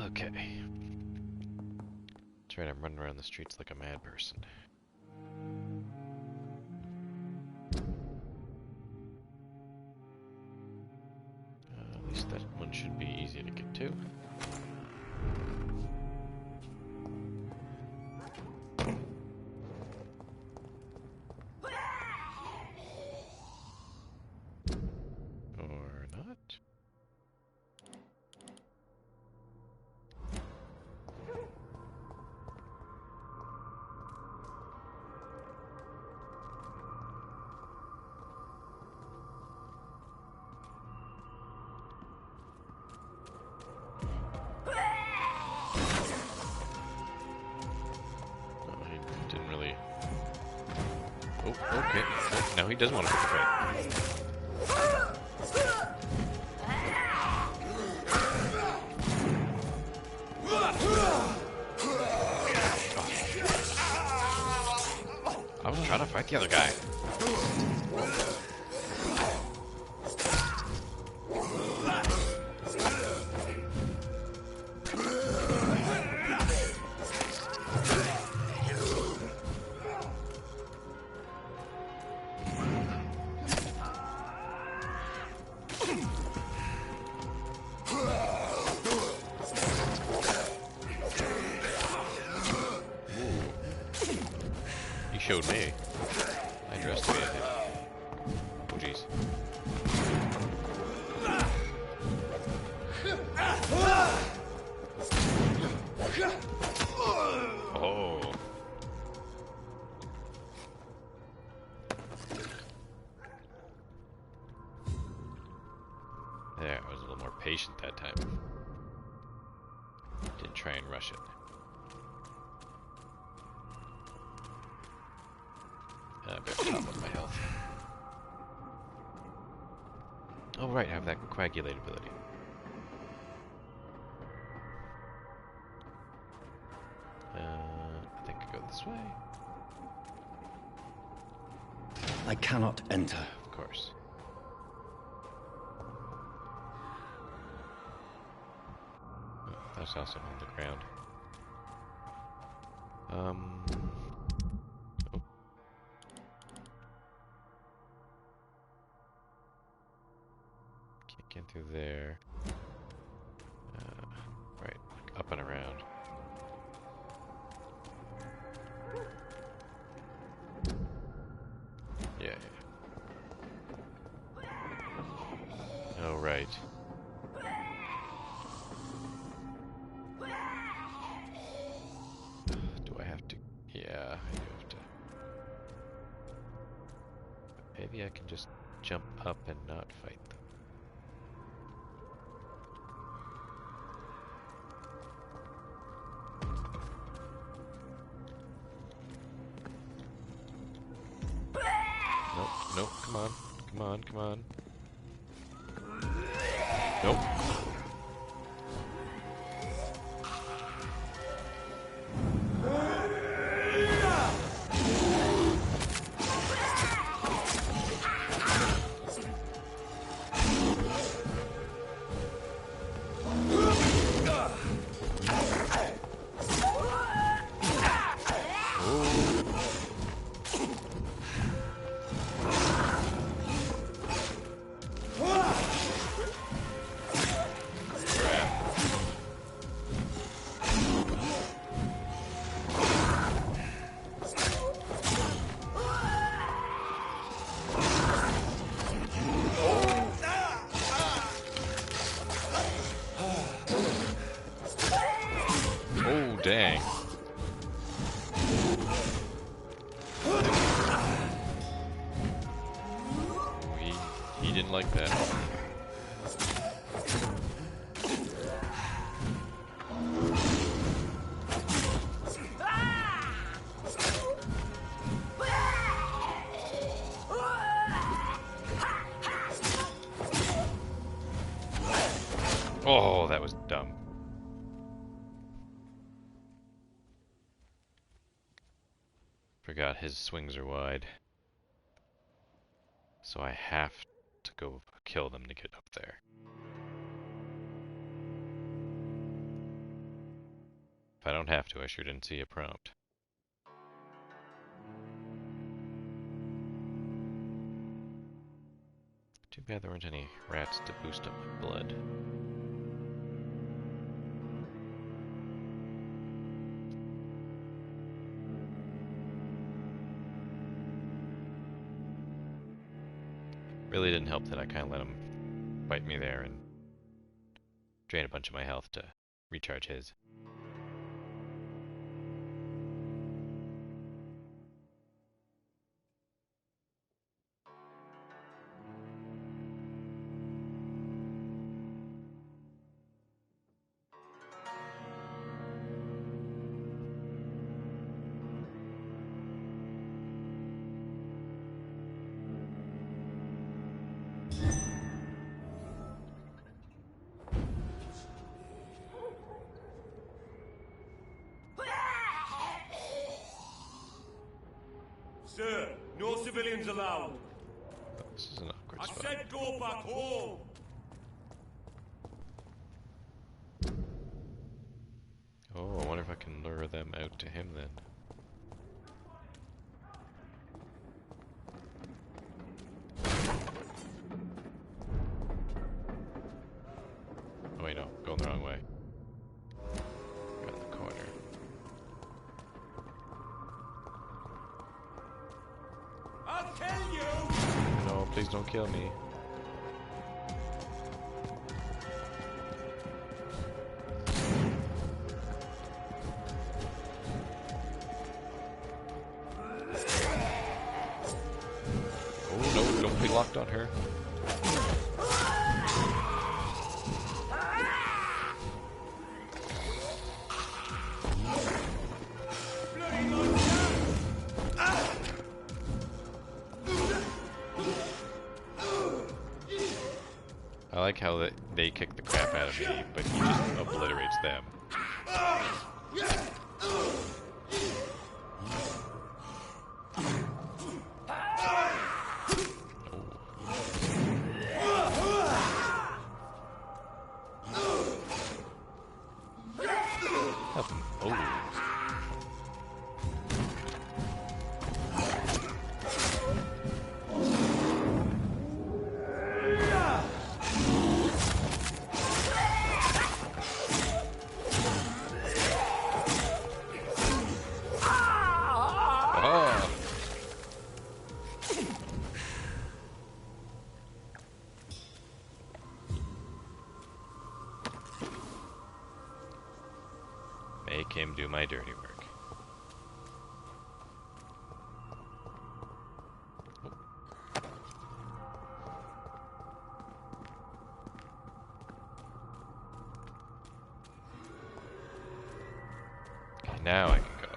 Okay. That's right, I'm running around the streets like a mad person. At least that one should be easy to get to. Or not. Okay. Now he does want to pick a fight. I was trying to fight the other guy. Showed me. I underestimated him. Oh jeez. Oh. There, I was a little more patient that time. Didn't try and rush it. I better top up my health. Oh right, I have that coagulate ability. I think I go this way. I cannot enter. Of course. Oh, that's also on the ground. Oh. Get through there. Right, up and around. Yeah. Oh, right. Do I have to? Yeah, I do have to. Maybe I can just jump up and not fight them. Nope, come on. Come on, come on. Nope. Dang. He didn't like that. Forgot his swings are wide. So I have to go kill them to get up there. If I don't have to, I sure didn't see a prompt. Too bad there weren't any rats to boost up my blood. Really didn't help that I kind of let him bite me there and drain a bunch of my health to recharge his. Sir, no civilians allowed. This is an awkward I spot. said go back home. Oh, I wonder if I can lure them out to him then. Oh wait, no, going the wrong way. Got in the corner. I'll kill you. No, please don't kill me. Oh no, don't be locked on her. I like how they kick the crap out of me, but he just obliterates them. Help him. Oh. Oh. Make him do my dirty work. Okay, now I can go.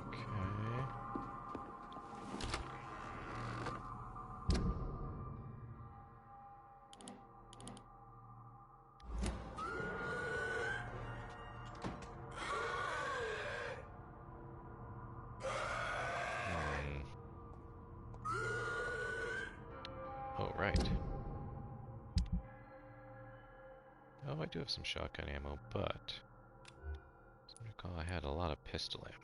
Okay. Oh, right. Oh, I do have some shotgun ammo, but I recall I had a lot of pistol ammo.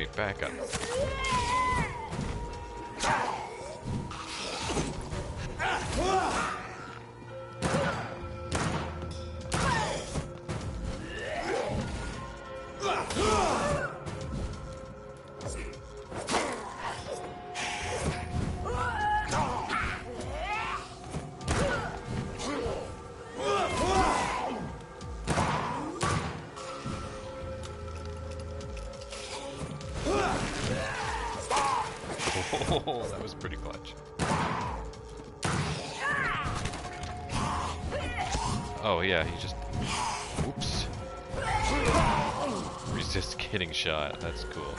Wait, back up. Oh, that was pretty clutch. Oh yeah, he just... Oops. Resist getting shot. That's cool.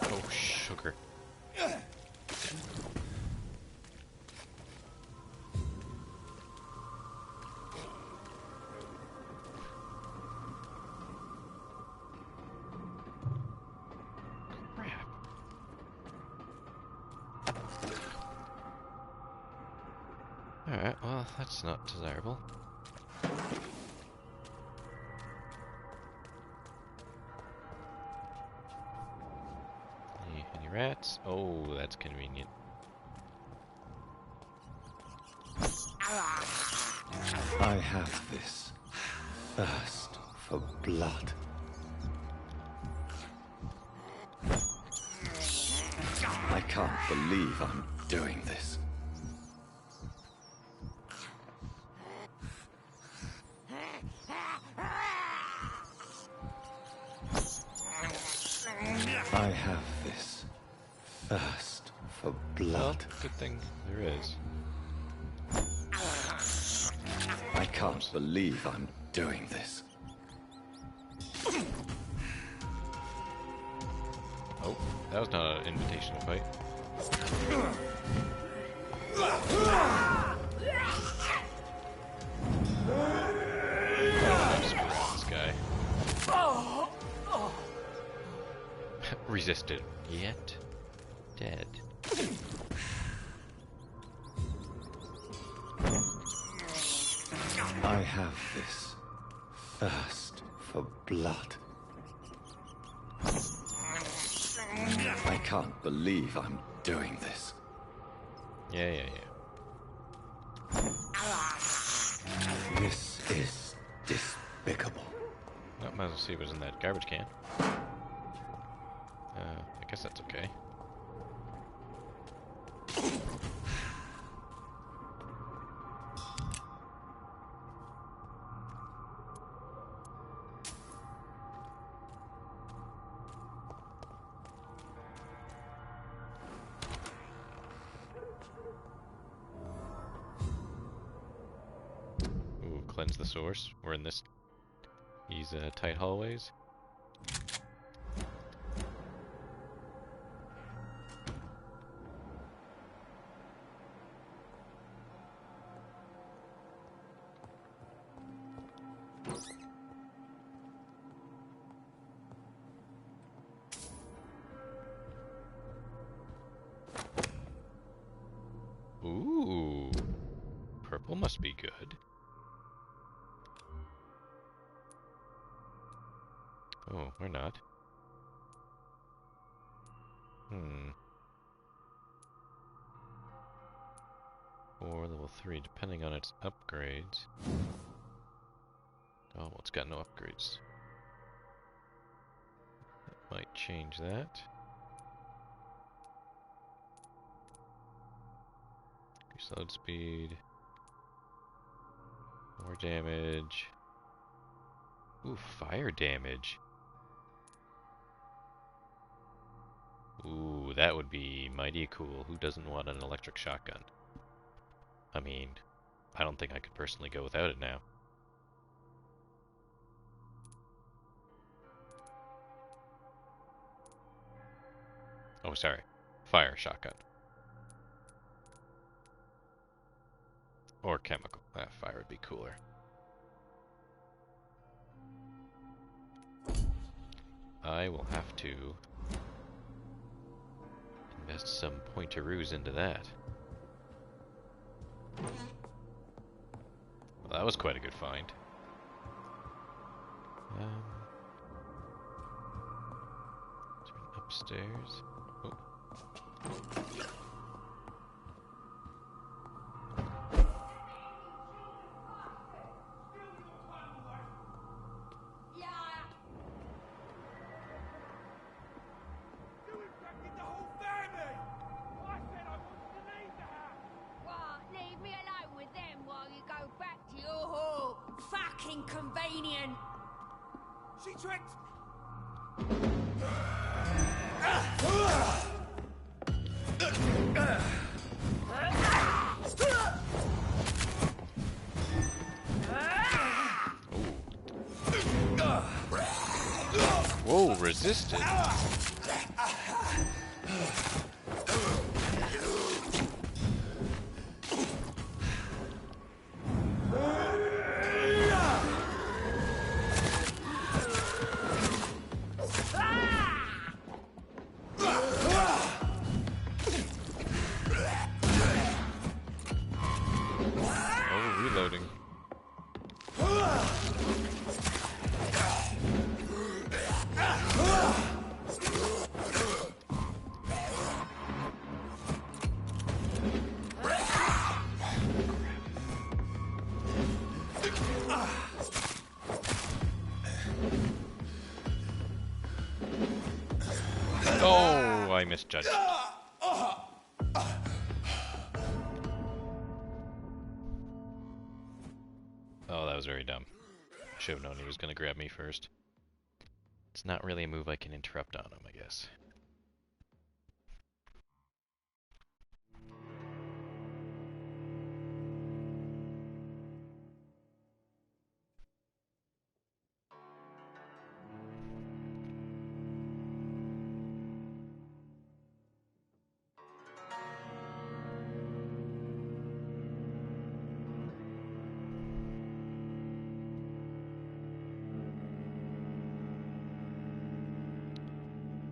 Oh, sugar. Crap. Alright, well, that's not desirable. Any rats? Oh, that's convenient. I have this thirst for blood. I can't believe I'm doing this. I have this thirst for Well, blood. good thing there is. I can't believe I'm doing this. Oh, that was not an invitation to fight. I'm screwed with this guy. Resisted, yet dead. I have this thirst for blood. I can't believe I'm doing this. Yeah. This is despicable. Oh, might as well see what was in that garbage can. I guess that's okay. Ooh, cleanse the source. We're in these tight hallways. Ooh, purple must be good. Oh, we're not. Or level 3, depending on its upgrades. Oh, well, it's got no upgrades. That might change that. Increase load speed. More damage. Ooh, fire damage. Ooh, that would be mighty cool. Who doesn't want an electric shotgun? I mean, I don't think I could personally go without it now. Oh, sorry. Fire shotgun. Or chemical. Fire would be cooler. I will have to Invest some pointeroos into that. Well, that was quite a good find. Turn upstairs. Oh. Convenient. She tricked. Whoa, resisted. Oh, I misjudged. Oh, that was very dumb. Should have known he was going to grab me first. It's not really a move I can interrupt on him, I guess.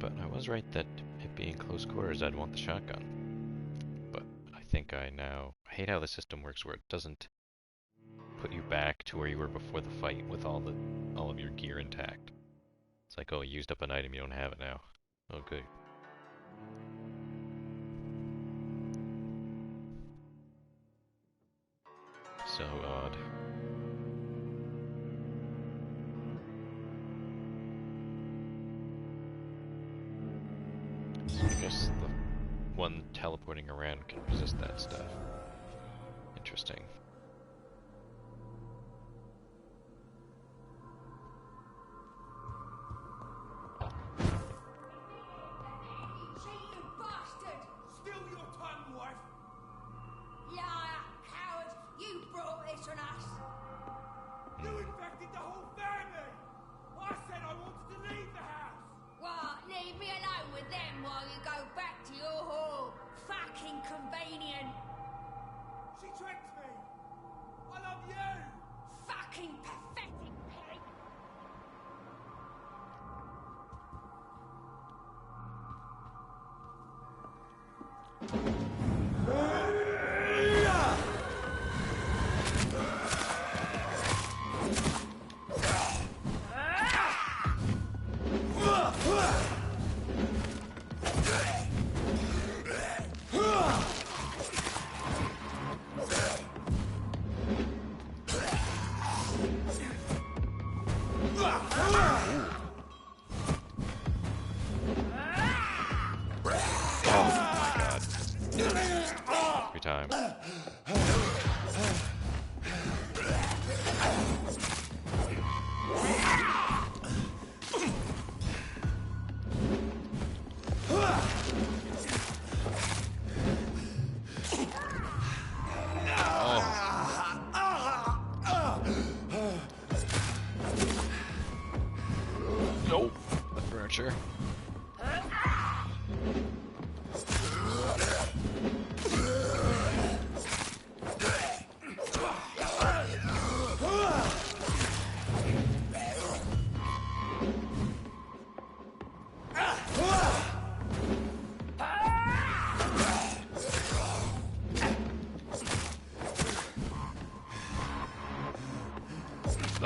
But I was right that it being close quarters, I'd want the shotgun. But I think I hate how the system works where it doesn't put you back to where you were before the fight with all of your gear intact. It's like, oh, you used up an item, you don't have it now. Oh, good. So odd. So I guess the one teleporting around can resist that stuff. Interesting. Time. Nope. The furniture.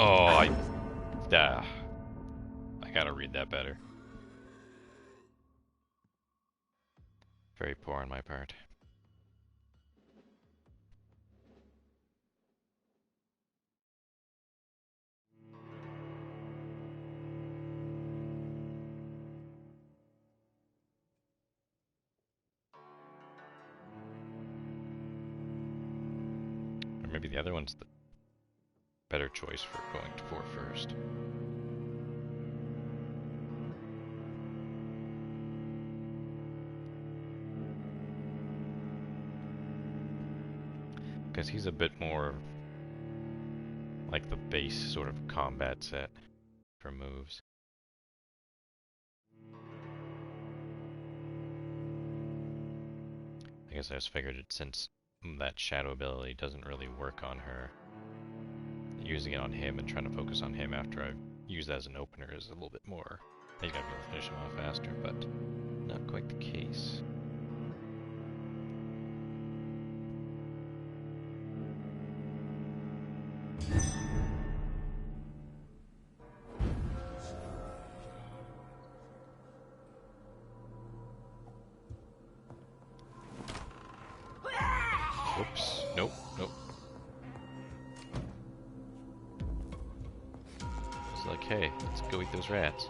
Oh, I gotta read that better. Very poor on my part. Or maybe the other one's the better choice for going for first. Because he's a bit more like the base sort of combat set for moves. I guess I just figured it, since that shadow ability doesn't really work on her, using it on him and trying to focus on him after I've used that as an opener is a little bit more. I think I'd be able to finish him off faster, but not quite the case. Whoops. Nope, nope. It's like, hey, let's go eat those rats.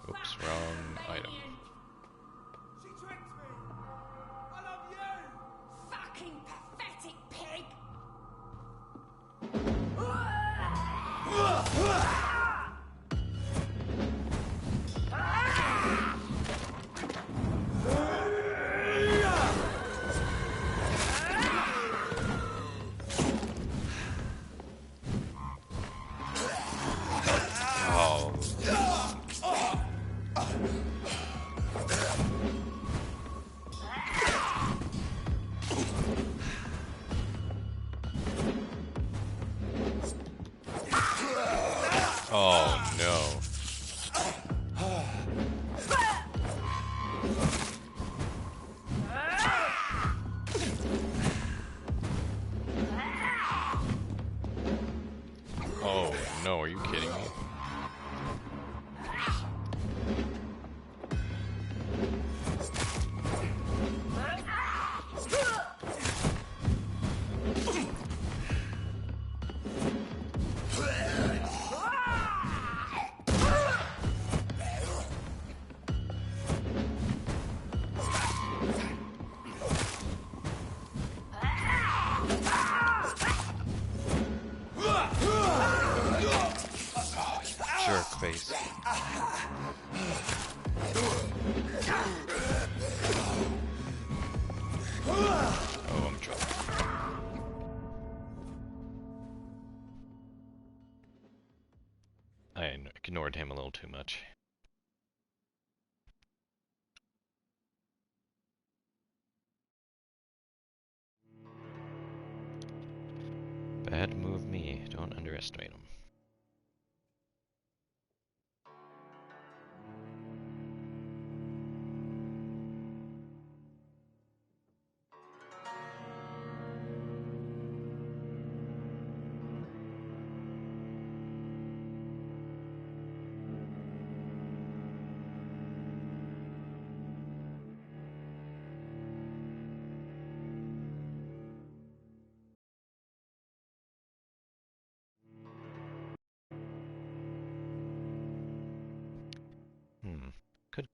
Oops, wrong item. She tricked me! I love you! Fucking pathetic pig! Oh no. Oh no, are you kidding me? Jerk face. Oh, I'm trouble. I ignored him a little too much. Bad move me. Don't underestimate him. Could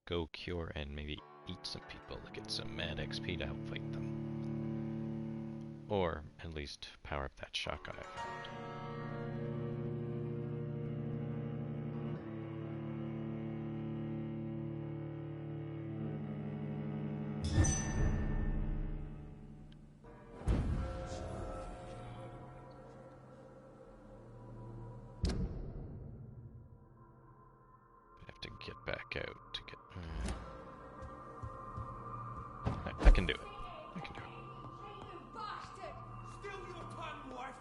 go cure and maybe eat some people to get some mad XP to outfight them. Or at least power up that shotgun I found. To get back out to get. I can do it. I can do it. Still your tongue, wife!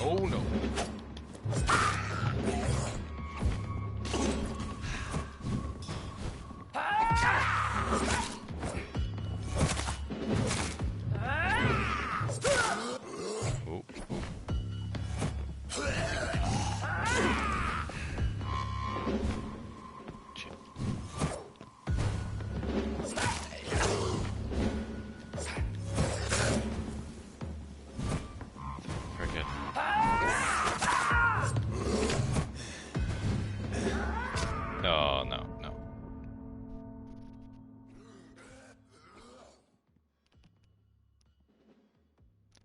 Oh no. Oh, oh. Shit. Forget. Oh no, no.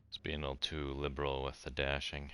It's being a little too liberal with the dashing.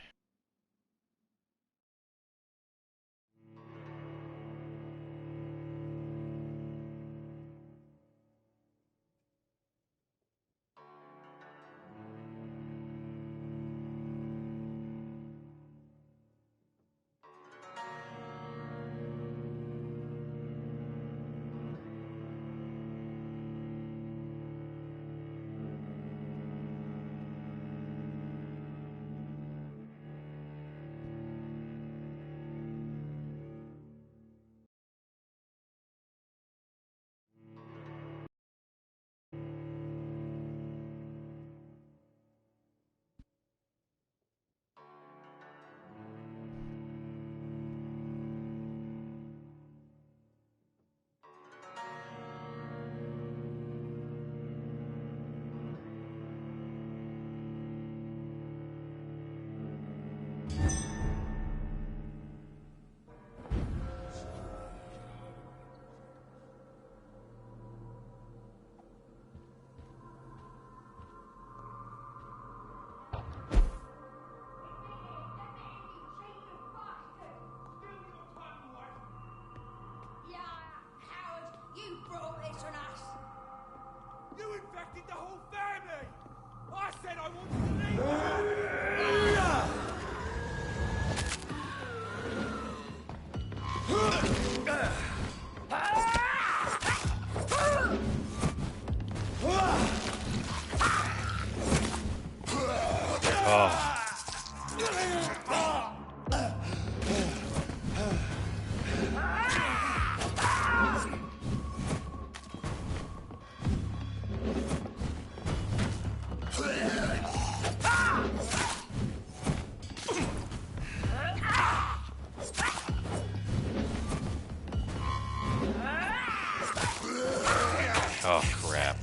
You infected the whole family! I said I wanted to leave! Oh. Oh crap.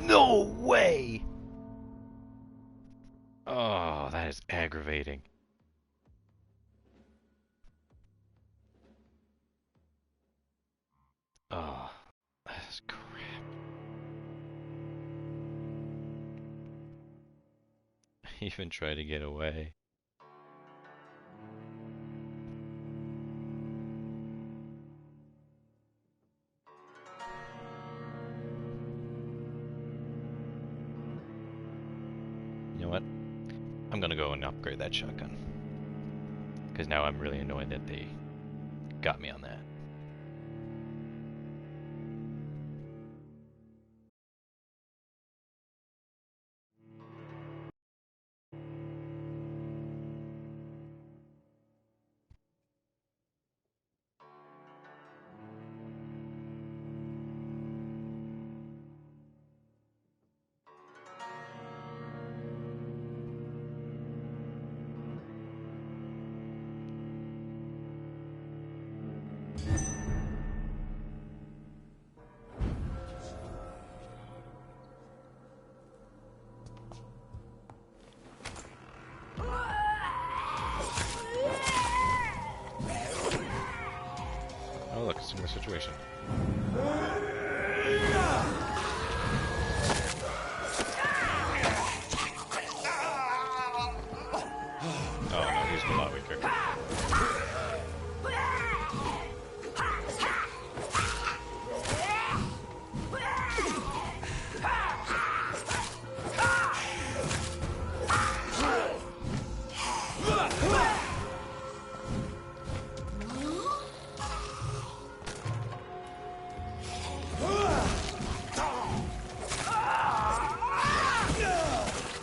No way! Oh, that is aggravating. Oh, that's crap. Even try to get away. You know what? I'm gonna go and upgrade that shotgun. Because now I'm really annoyed that they got me on that. Oh look, similar situation. Oh no, he's a lot weaker.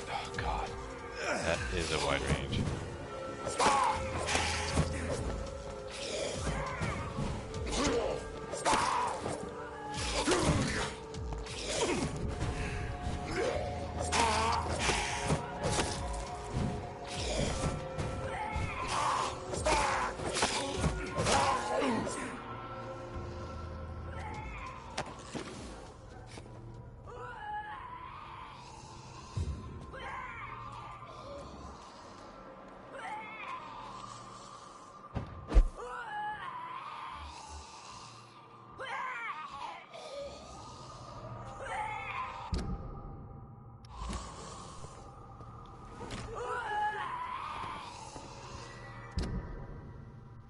Oh god, that is a wide range.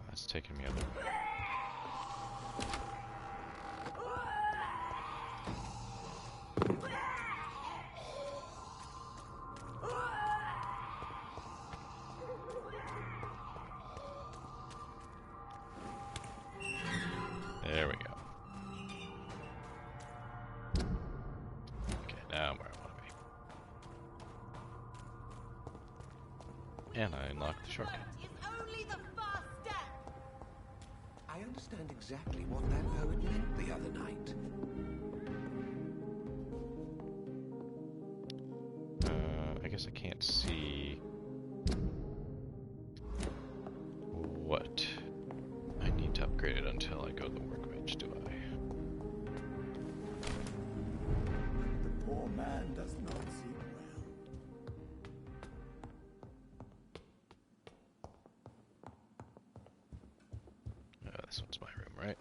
That's taking me other way. There we go. Okay, now I'm where I want to be. And I unlocked the shortcut. Is only the first step. I understand exactly what that poet meant the other night. I guess I can't see what I need to upgrade it until I go to the workbench, do I? The poor man does not seem well. This one's my room, right?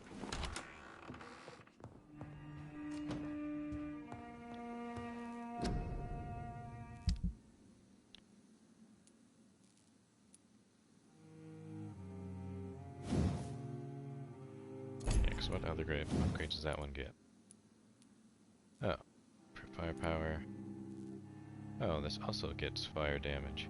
Yeah, 'cause what other great upgrades does that one get? Oh, for firepower. Oh, this also gets fire damage.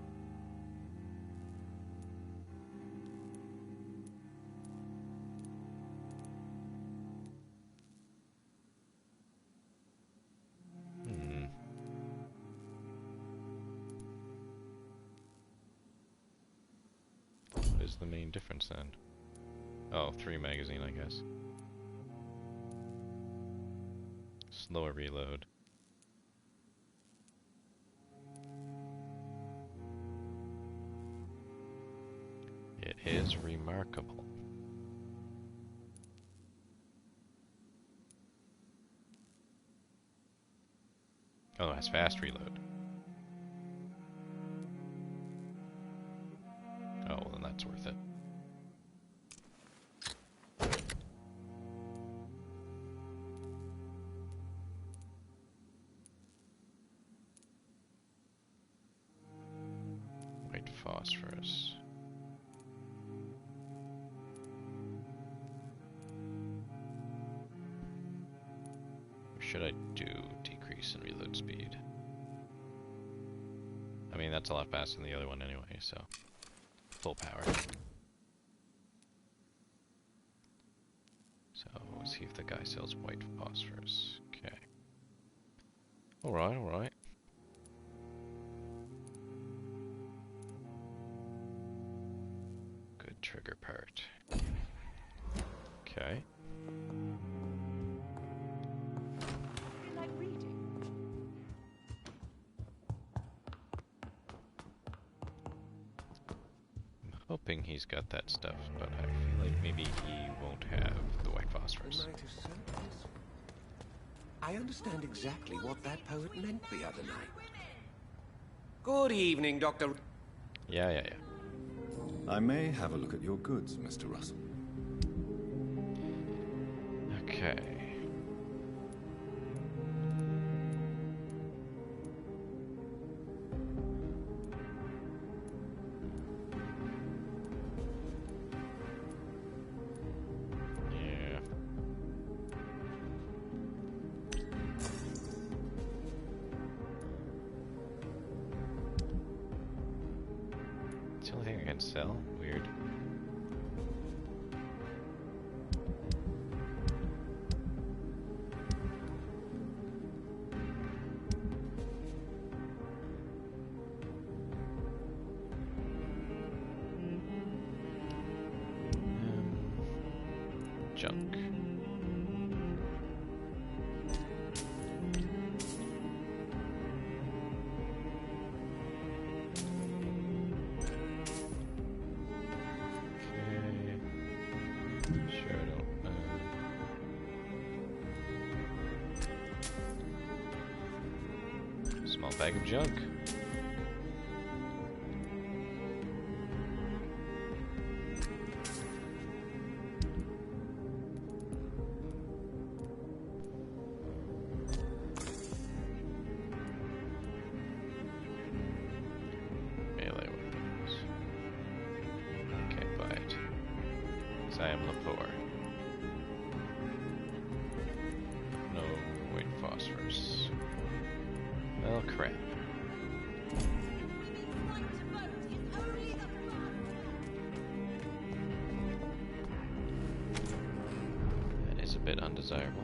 What is the main difference then? Oh, 3 magazine, I guess. slower reload. It is remarkable. Oh, it has fast reload. Oh, well, then that's worth it. White phosphorus. Or should I do decrease in reload speed? I mean, that's a lot faster than the other one anyway, so full power. So let's see if the guy sells white phosphorus. Okay. Alright, alright. Good trigger part. Okay. You like reading? I'm hoping he's got that stuff, but I feel like maybe he won't have the white The phosphorus. night is so peaceful. I understand exactly what that poet meant the other night. Good evening, Dr. Yeah. I may have a look at your goods, Mr. Russell. Okay. Yeah. It's the only thing I can sell? Weird. Junk. Okay. Sure, I don't. Small bag of junk. Melee weapons. Can't buy it. 'Cause I am Lepore. No white phosphorus. Well, crap. Right to vote is only the fast. That is a bit undesirable.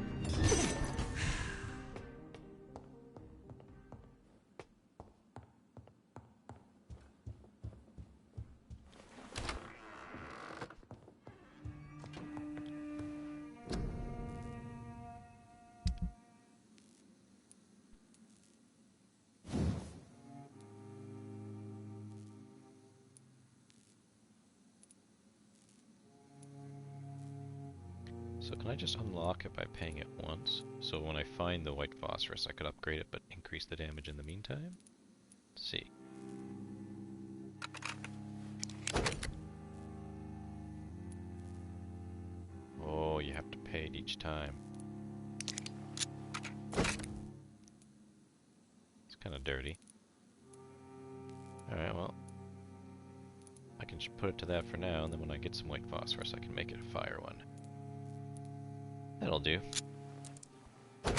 So can I just unlock it by paying it once? So when I find the white phosphorus, I could upgrade it but increase the damage in the meantime? Let's see. Oh, you have to pay it each time. It's kind of dirty. Alright, well. I can just put it to that for now, and then when I get some white phosphorus, I can make it a fire one. That'll do. The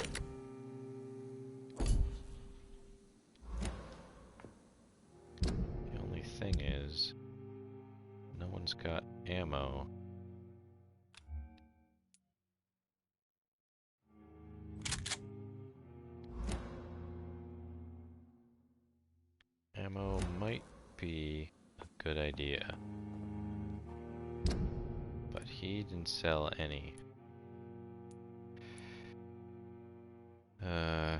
only thing is, no one's got ammo. Ammo might be a good idea. But he didn't sell any. Uh,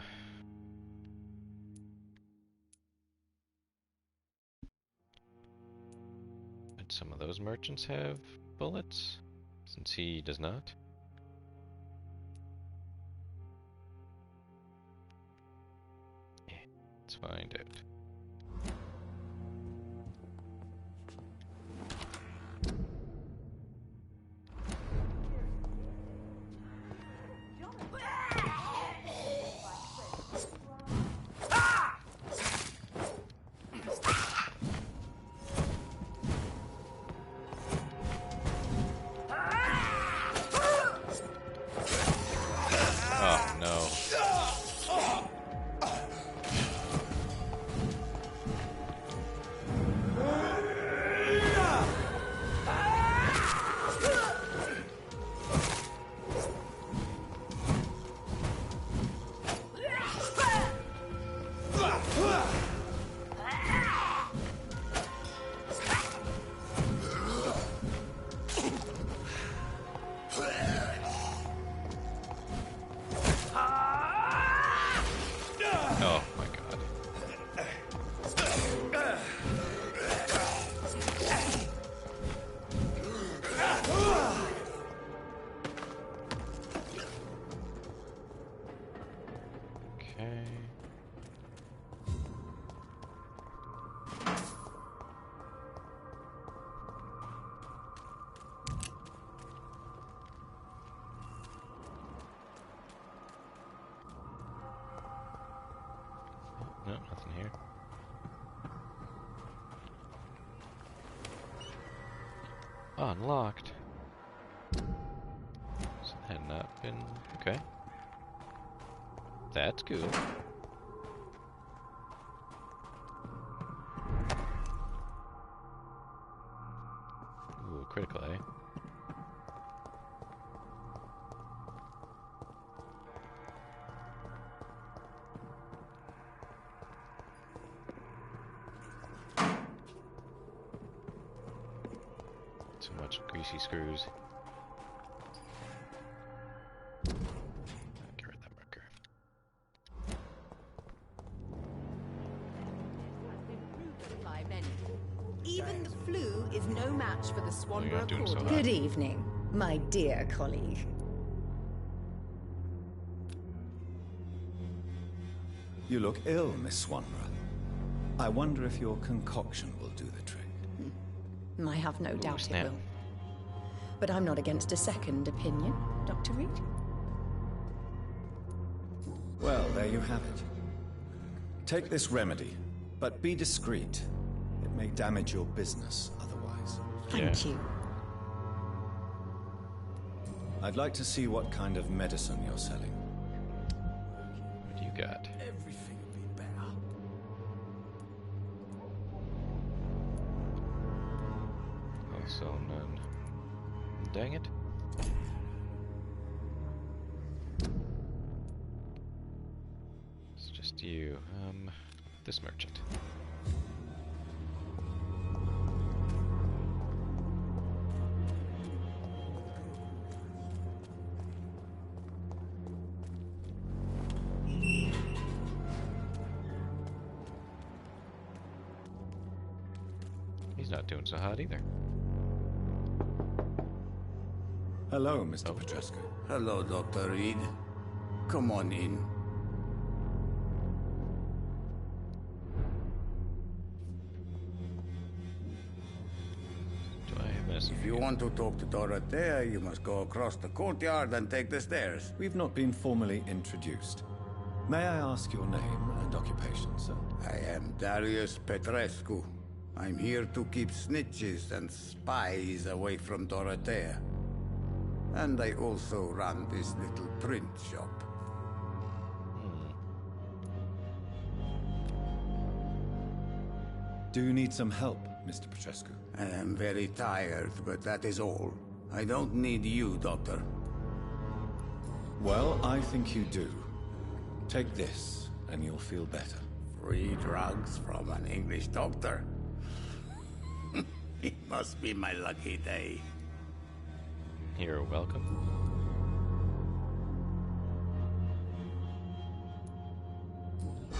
Would some of those merchants have bullets, since he does not? Let's find out. Oh no. Oh my god. Okay. No, nothing here. Unlocked. So that had not been... Okay. That's good. Ooh, critical, eh? Too much greasy screws. Get rid of that marker. By many. Even the flu is no match for the you're Swanborough not doing so cordial. hot. Good evening, my dear colleague. You look ill, Miss Swanborough. I wonder if your concoction will do the trick. I have no doubt it snap. will. But I'm not against a second opinion, Dr. Reed. Well, there you have it. Take this remedy, but be discreet. It may damage your business otherwise. Thank you. I'd like to see what kind of medicine you're selling. What do you got? Everything will be better. Also none. Dang it. It's just you. This merchant. He's not doing so hot either. Hello, Mr. Petrescu. Hello, Dr. Reed. Come on in. Do I have medicine? If you want to talk to Dorothea, you must go across the courtyard and take the stairs. We've not been formally introduced. May I ask your name and occupation, sir? I am Darius Petrescu. I'm here to keep snitches and spies away from Dorothea. And I also run this little print shop. Do you need some help, Mr. Petrescu? I am very tired, but that is all. I don't need you, Doctor. Well, I think you do. Take this, and you'll feel better. Free drugs from an English doctor? It must be my lucky day. You're welcome.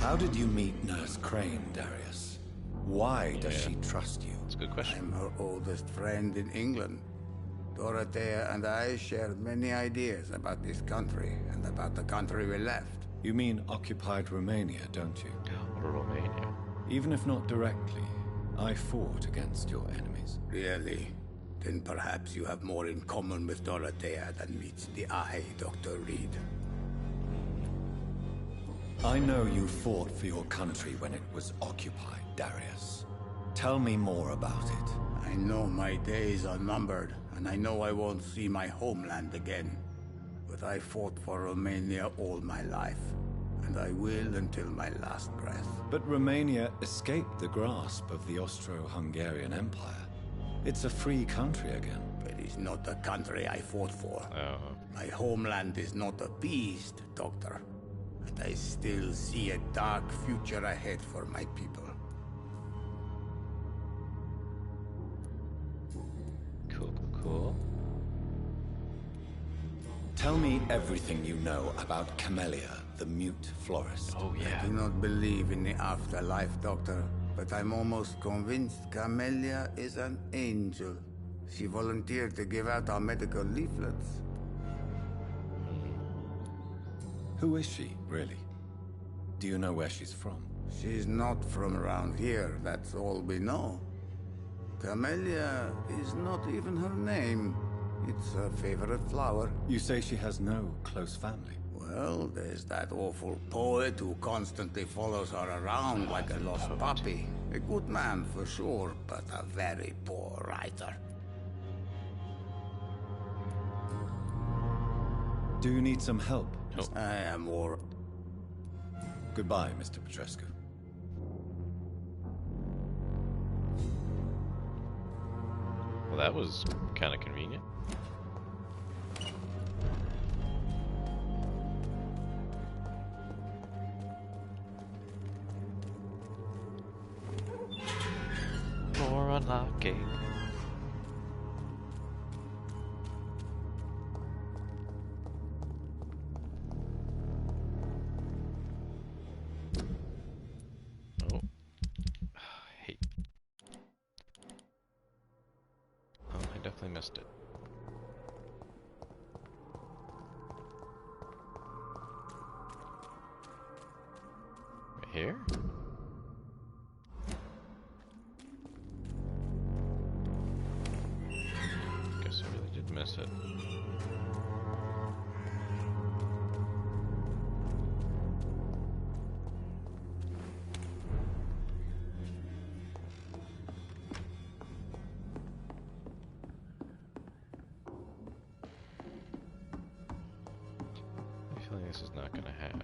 How did you meet Nurse Crane, Darius? Why does she trust you? That's a good question. I'm her oldest friend in England. Dorothea and I shared many ideas about this country and about the country we left. You mean occupied Romania, don't you? Romania. Even if not directly, I fought against your enemies. Really? Then perhaps you have more in common with Dorothea than meets the eye, Dr. Reed. I know you fought for your country when it was occupied, Darius. Tell me more about it. I know my days are numbered, and I know I won't see my homeland again. But I fought for Romania all my life, and I will until my last breath. But Romania escaped the grasp of the Austro-Hungarian Empire. It's a free country again. It is not the country I fought for. Oh. My homeland is not appeased, Doctor. And I still see a dark future ahead for my people. Cool. Tell me everything you know about Camellia, the mute florist. Oh, yeah. I do not believe in the afterlife, Doctor, but I'm almost convinced Camellia is an angel. She volunteered to give out our medical leaflets. Who is she, really? Do you know where she's from? She's not from around here, that's all we know. Camellia is not even her name. It's her favorite flower. You say she has no close family. Well, there's that awful poet who constantly follows her around like a lost puppy. A good man for sure, but a very poor writer. Do you need some help? Oh. I am more... Goodbye, Mr. Petrescu. Well, that was kind of convenient. More unlocking. Oh. Hey. Oh, I definitely missed it. Right here? Guess I really did miss it. I feel like this is not gonna have.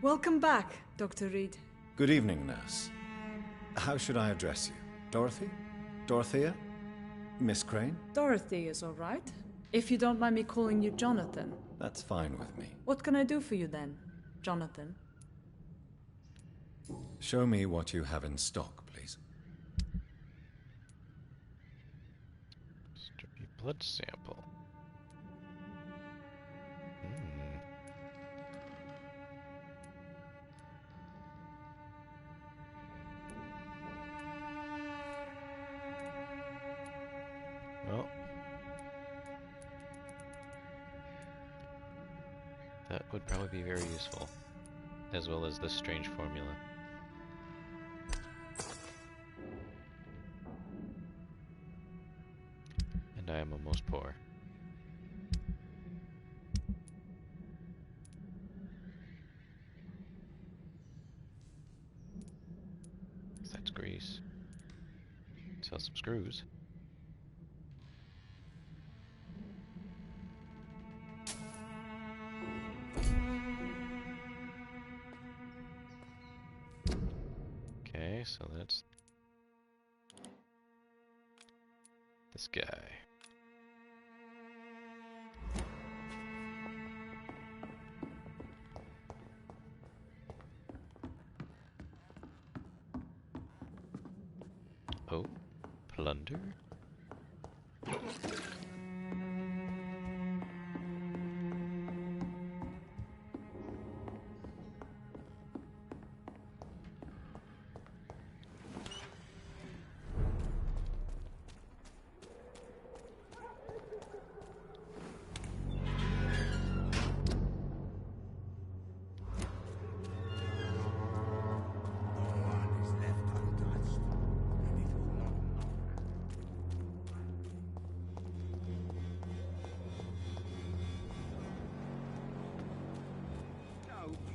Welcome back, Dr. Reed. Good evening, nurse. How should I address you? Dorothy? Dorothea? Miss Crane? Dorothy is all right. If you don't mind me calling you Jonathan. That's fine with me. What can I do for you then, Jonathan? Show me what you have in stock, please. Mystery blood sample. Hmm. Well, that would probably be very useful, as well as this strange formula. And I am almost poor. That's grease. Sell some screws. Okay, so that's this guy. Oh, plunder?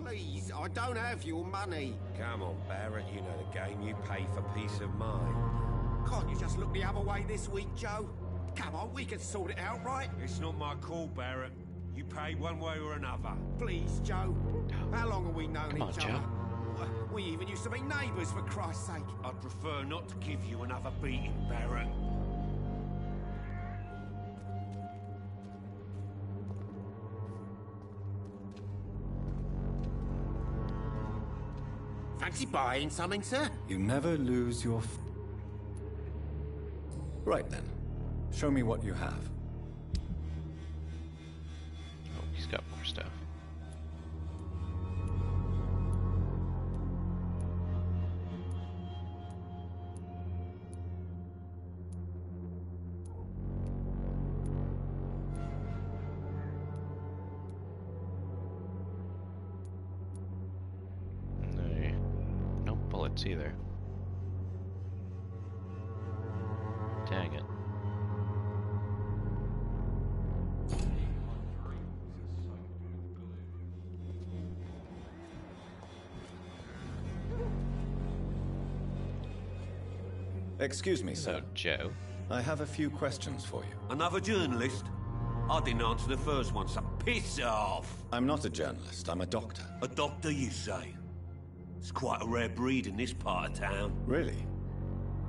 Please, I don't have your money. Come on, Barrett, you know the game. You pay for peace of mind. Can't you just look the other way this week, Joe? Come on, we can sort it out, right? It's not my call, Barrett. You pay one way or another. Please, Joe. How long have we known Come on, each Joe. other? We even used to be neighbours, for Christ's sake. I'd prefer not to give you another beating, Barrett. Fancy buying something, sir? You never lose your... Right then. Show me what you have. Oh, he's got more stuff. No bullets either. Dang it. Excuse me, So, sir. Joe. I have a few questions for you. Another journalist? I didn't answer the first one, so piss off! I'm not a journalist, I'm a doctor. A doctor, you say? It's quite a rare breed in this part of town. Really?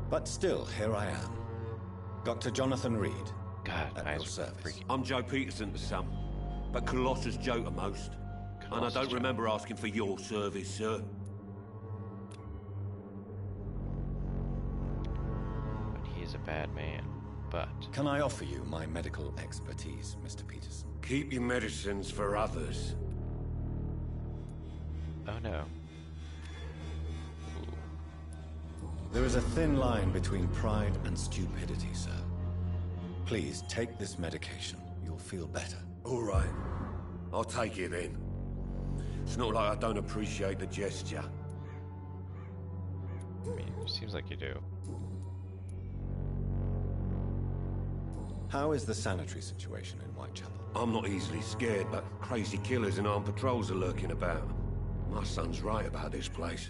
But still, here I am. Dr. Jonathan Reed. God, At my your eyes are service. freaking. I'm Joe Peterson to some, but Colossus Joe to most. And I Colossus don't Joe. remember asking for your service, sir. But he is a bad man. But Can I offer you my medical expertise, Mr. Peterson? Keep your medicines for others. oh no. There is a thin line between pride and stupidity, sir. Please take this medication. You'll feel better. All right, I'll take it then. It's not like I don't appreciate the gesture. I mean, it seems like you do. How is the sanitary situation in Whitechapel? I'm not easily scared, but crazy killers and armed patrols are lurking about. My son's right about this place.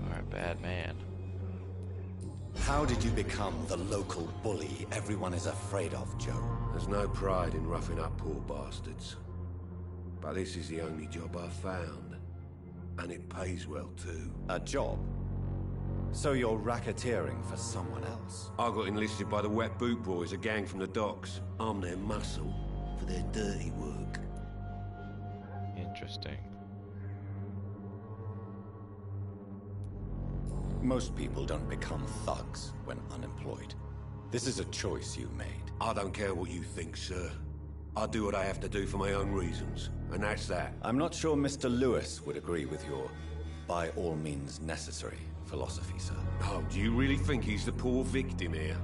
You are a bad man. How did you become the local bully everyone is afraid of, Joe? There's no pride in roughing up poor bastards. But this is the only job I've found. And it pays well, too. A job? So you're racketeering for someone else? I got enlisted by the Wet Boot Boys, a gang from the docks. I'm their muscle for their dirty work. Interesting. Most people don't become thugs when unemployed. This is a choice you made. I don't care what you think, sir. I do what I have to do for my own reasons, and that's that. I'm not sure Mr. Lewis would agree with your by all means necessary philosophy, sir. Oh, do you really think he's the poor victim here?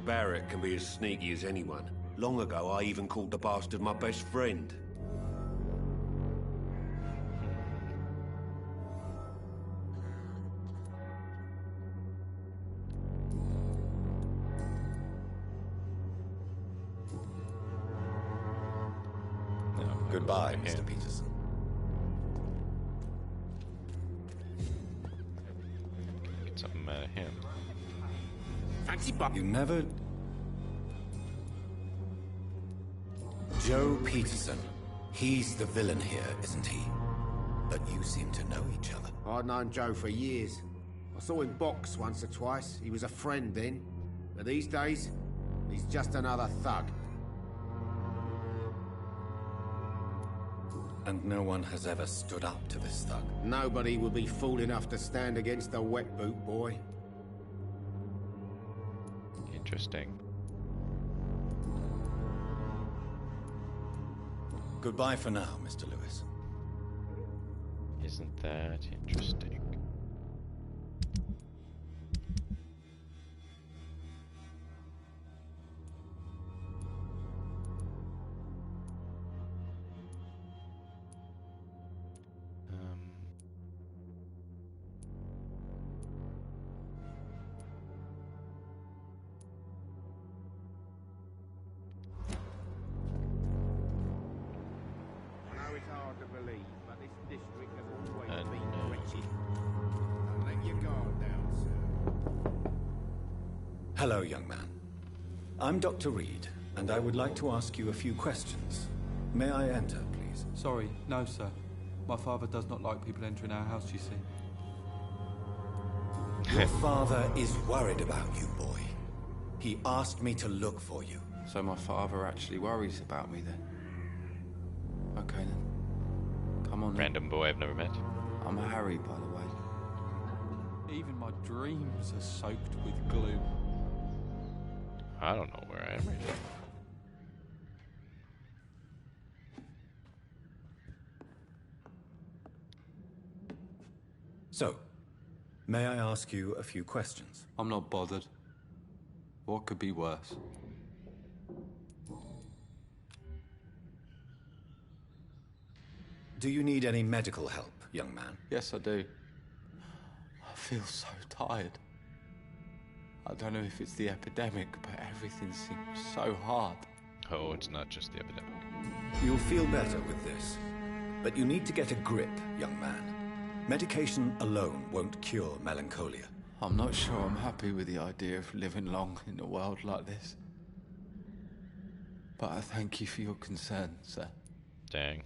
Barrett can be as sneaky as anyone. Long ago, I even called the bastard my best friend. No, I Goodbye, was Mr. him. Peterson. Get something out of him. Fancy buy... You never... Joe Peterson. He's the villain here, isn't he? But you seem to know each other. I've known Joe for years. I saw him box once or twice. He was a friend then. But these days, he's just another thug. And no one has ever stood up to this thug. Nobody would be fool enough to stand against the Wet Boot Boy. Interesting. Goodbye for now, Mr. Lewis. Isn't that interesting? Hello, young man. I'm Dr. Reed, and I would like to ask you a few questions. May I enter, please? Sorry, no, sir. My father does not like people entering our house, you see. Your father is worried about you, boy. He asked me to look for you. So my father actually worries about me then? Okay then. Come on then. Random boy I've never met. I'm Harry, by the way. Even my dreams are soaked with glue. I don't know where I am right now. So, may I ask you a few questions? I'm not bothered. What could be worse? Do you need any medical help, young man? Yes, I do. I feel so tired. I don't know if it's the epidemic, but everything seems so hard. Oh, it's not just the epidemic. You'll feel better with this. But you need to get a grip, young man. Medication alone won't cure melancholia. I'm not sure I'm happy with the idea of living long in a world like this. But I thank you for your concern, sir. Dang.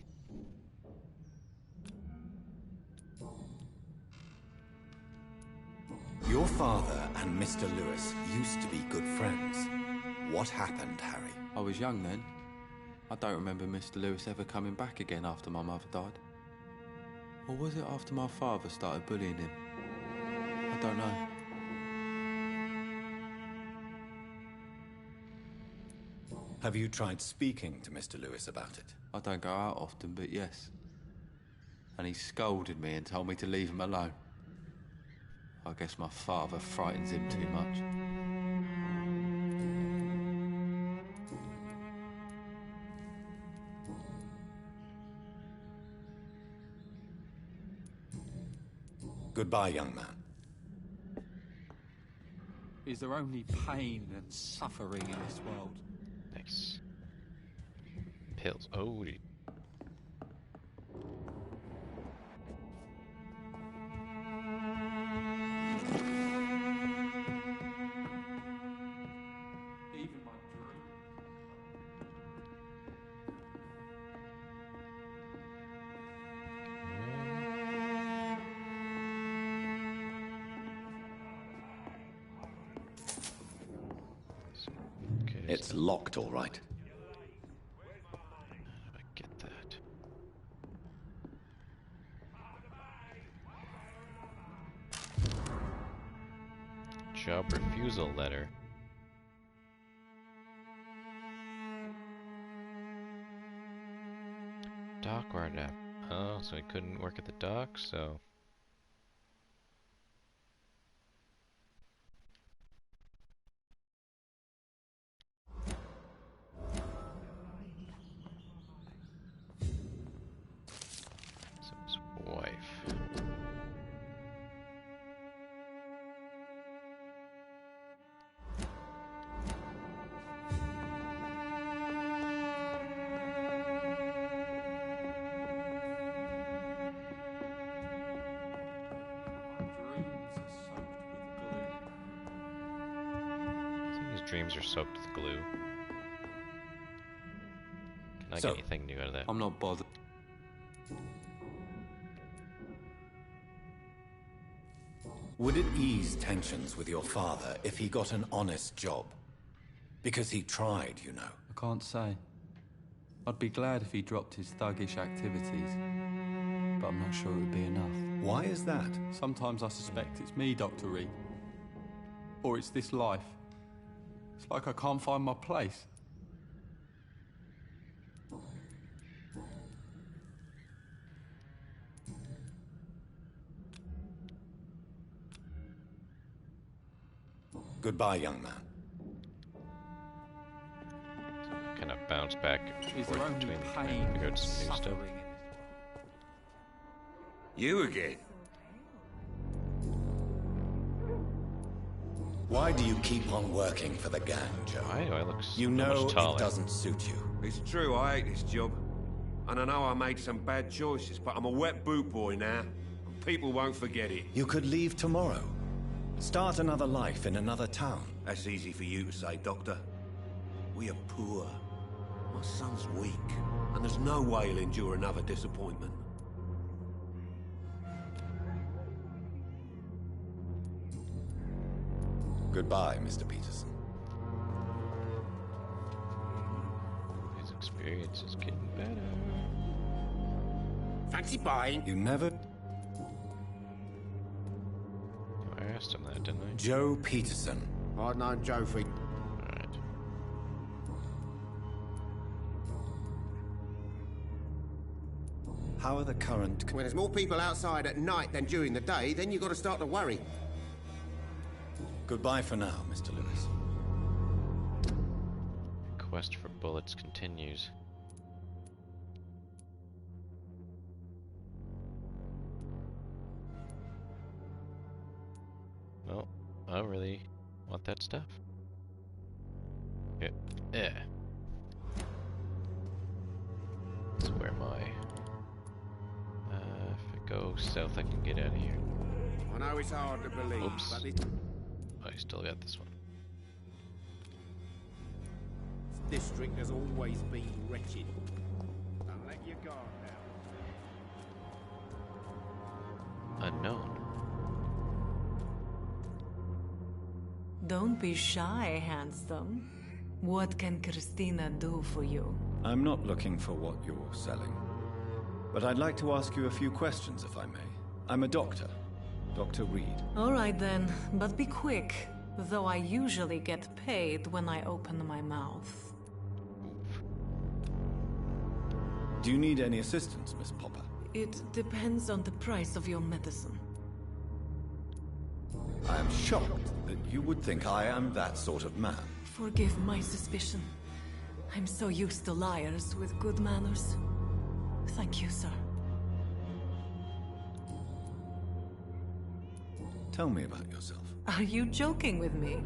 Your father and Mr. Lewis used to be good friends. What happened, Harry? I was young then. I don't remember Mr. Lewis ever coming back again after my mother died. Or was it after my father started bullying him? I don't know. Have you tried speaking to Mr. Lewis about it? I don't go out often, but yes. And he scolded me and told me to leave him alone. I guess my father frightens him too much. Goodbye, young man. Is there only pain and suffering in this world? Nice. Pills. Oh, Even my dream. okay. It's locked, all right. I get that. Job refusal letter. Dockyard app. Oh, so he couldn't work at the dock, so... So his wife. Dreams are soaked with glue. Can I get anything new out of that? I'm not bothered. Would it ease tensions with your father if he got an honest job? Because he tried, you know. I can't say. I'd be glad if he dropped his thuggish activities, but I'm not sure it would be enough. Why is that? Sometimes I suspect it's me, Dr. Reed. Or it's this life. It's like I can't find my place. Goodbye, young man. Kind of bounce back and Is there forth only between pain figure out and some new stuff. suffering? You again? Why do you keep on working for the gang, Joe? Why do I look so You know much taller? it doesn't suit you. It's true, I hate this job. And I know I made some bad choices, but I'm a wet boot boy now. And people won't forget it. You could leave tomorrow. Start another life in another town. That's easy for you to say, Doctor. We are poor. My son's weak, and there's no way he'll endure another disappointment. Goodbye, Mr. Peterson. His experience is getting better. Fancy buying? You never... I asked him that, didn't I? Joe Peterson. I've known Joe for... Alright. How are the current... When there's more people outside at night than during the day, then you've got to start to worry. Goodbye for now, Mr. Lewis. Quest for bullets continues. Well, I don't really want that stuff. Yeah. Yeah. That's where my... if I go south, I can get out of here. I know it's hard to believe, Oops. but I still got this one. this district has always been wretched. Don't let your guard down. Unknown. Don't be shy, handsome. What can Christina do for you? I'm not looking for what you're selling. But I'd like to ask you a few questions, if I may. I'm a doctor. Dr. Reed. All right then, but be quick. Though I usually get paid when I open my mouth. Do you need any assistance, Miss Popper? It depends on the price of your medicine. I am shocked that you would think I am that sort of man. Forgive my suspicion. I'm so used to liars with good manners. Thank you, sir. Tell me about yourself. Are you joking with me?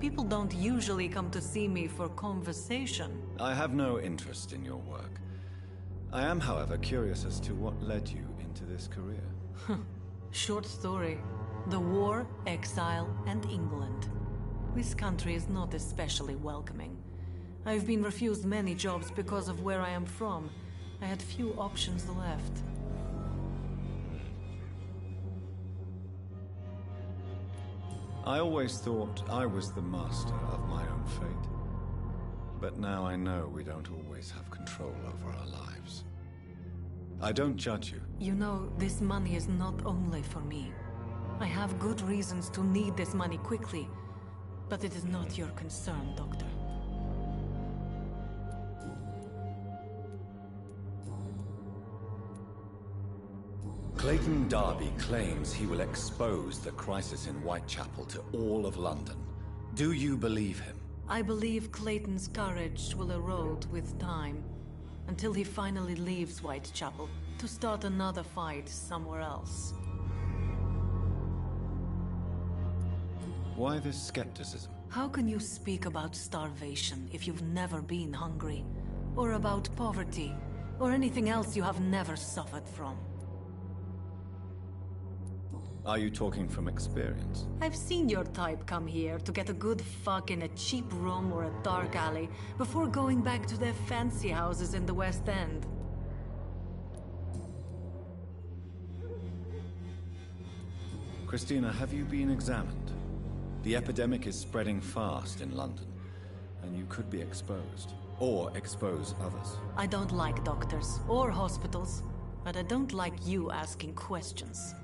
People don't usually come to see me for conversation. I have no interest in your work. I am, however, curious as to what led you into this career. Short story. The war, exile, and England. This country is not especially welcoming. I've been refused many jobs because of where I am from. I had few options left. I always thought I was the master of my own fate. But now I know we don't always have control over our lives. I don't judge you. You know, this money is not only for me. I have good reasons to need this money quickly, but it is not your concern, Doctor. Clayton Darby claims he will expose the crisis in Whitechapel to all of London. Do you believe him? I believe Clayton's courage will erode with time, until he finally leaves Whitechapel to start another fight somewhere else. Why this skepticism? How can you speak about starvation if you've never been hungry? Or about poverty? Or anything else you have never suffered from? Are you talking from experience? I've seen your type come here to get a good fuck in a cheap room or a dark alley before going back to their fancy houses in the West End. Christina, have you been examined? The epidemic is spreading fast in London, and you could be exposed. Or expose others. I don't like doctors or hospitals, but I don't like you asking questions.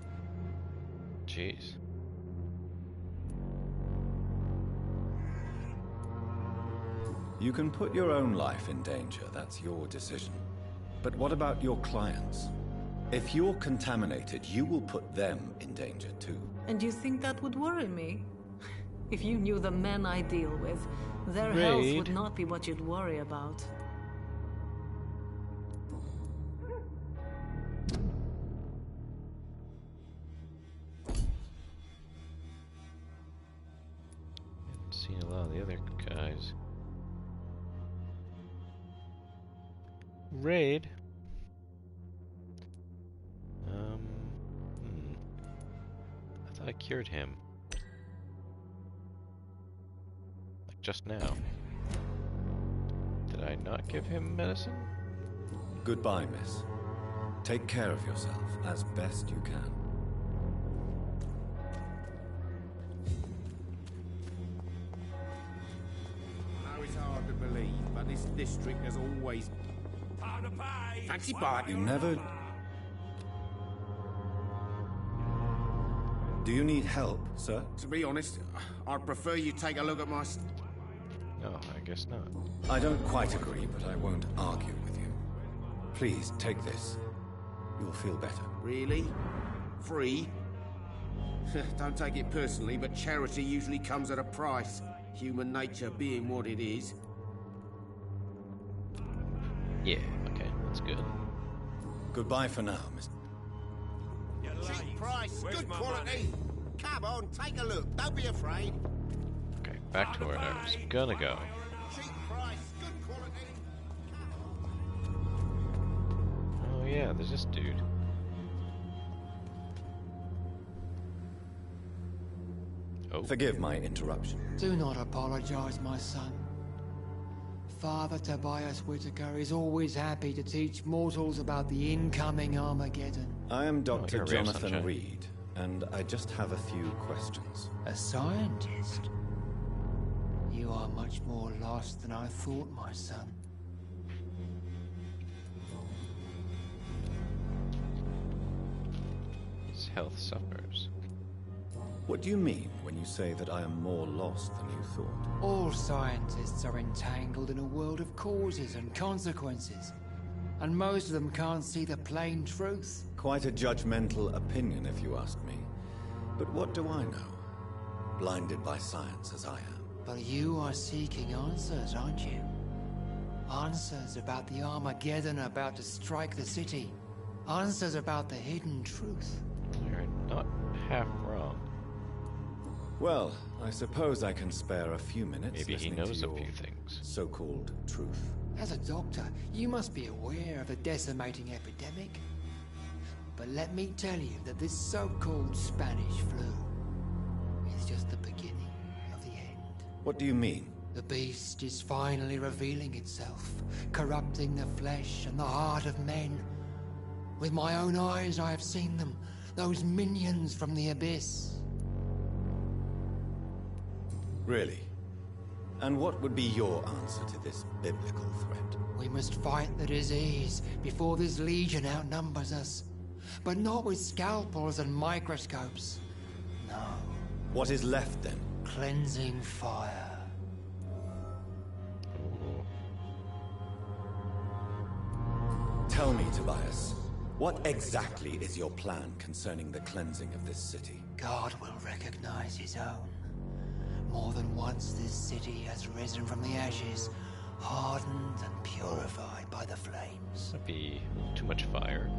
Jeez. You can put your own life in danger, that's your decision. But what about your clients? If you're contaminated, you will put them in danger too. And you think that would worry me? If you knew the men I deal with, their health would not be what you'd worry about. Haven't seen a lot of the other guys. Raid. I thought I cured him. just now. Did I not give him medicine? Goodbye, miss. Take care of yourself as best you can. I know it's hard to believe, but this district has always... Fancy bite. You never... Do you need help, sir? To be honest, I'd prefer you take a look at my... No, I guess not. I don't quite agree, but I won't argue with you. Please, take this. You'll feel better. Really? Free? Don't take it personally, but charity usually comes at a price. Human nature being what it is. Yeah, okay, that's good. Goodbye for now, Mr. Cheap price, good quality. Come on, take a look. Don't be afraid. Okay, back to where I was gonna go. Cheap price, good quality. Oh yeah, there's this dude. Oh. Forgive my interruption. Do not apologize, my son. Father Tobias Whitaker is always happy to teach mortals about the incoming Armageddon. I am Dr. you're a rare Jonathan sunshine. Reed, and I just have a few questions. A scientist? You are much more lost than I thought, my son. His health suffers. What do you mean when you say that I am more lost than you thought? All scientists are entangled in a world of causes and consequences, and most of them can't see the plain truth. Quite a judgmental opinion, if you ask me. But what do I know? Blinded by science as I am. But you are seeking answers, aren't you? Answers about the Armageddon about to strike the city. Answers about the hidden truth. You're not half wrong. Well, I suppose I can spare a few minutes. Maybe he listening knows to a your few things. so-called truth. As a doctor, you must be aware of the decimating epidemic. But let me tell you that this so-called Spanish flu is just the beginning of the end. What do you mean? The beast is finally revealing itself, corrupting the flesh and the heart of men. With my own eyes I have seen them, those minions from the abyss. Really? And what would be your answer to this biblical threat? We must fight the disease before this legion outnumbers us. But not with scalpels and microscopes. No. What is left then? Cleansing fire. Tell me, Tobias, what exactly is your plan concerning the cleansing of this city? God will recognize his own. More than once this city has risen from the ashes, hardened and purified by the flames. That'd be too much fire.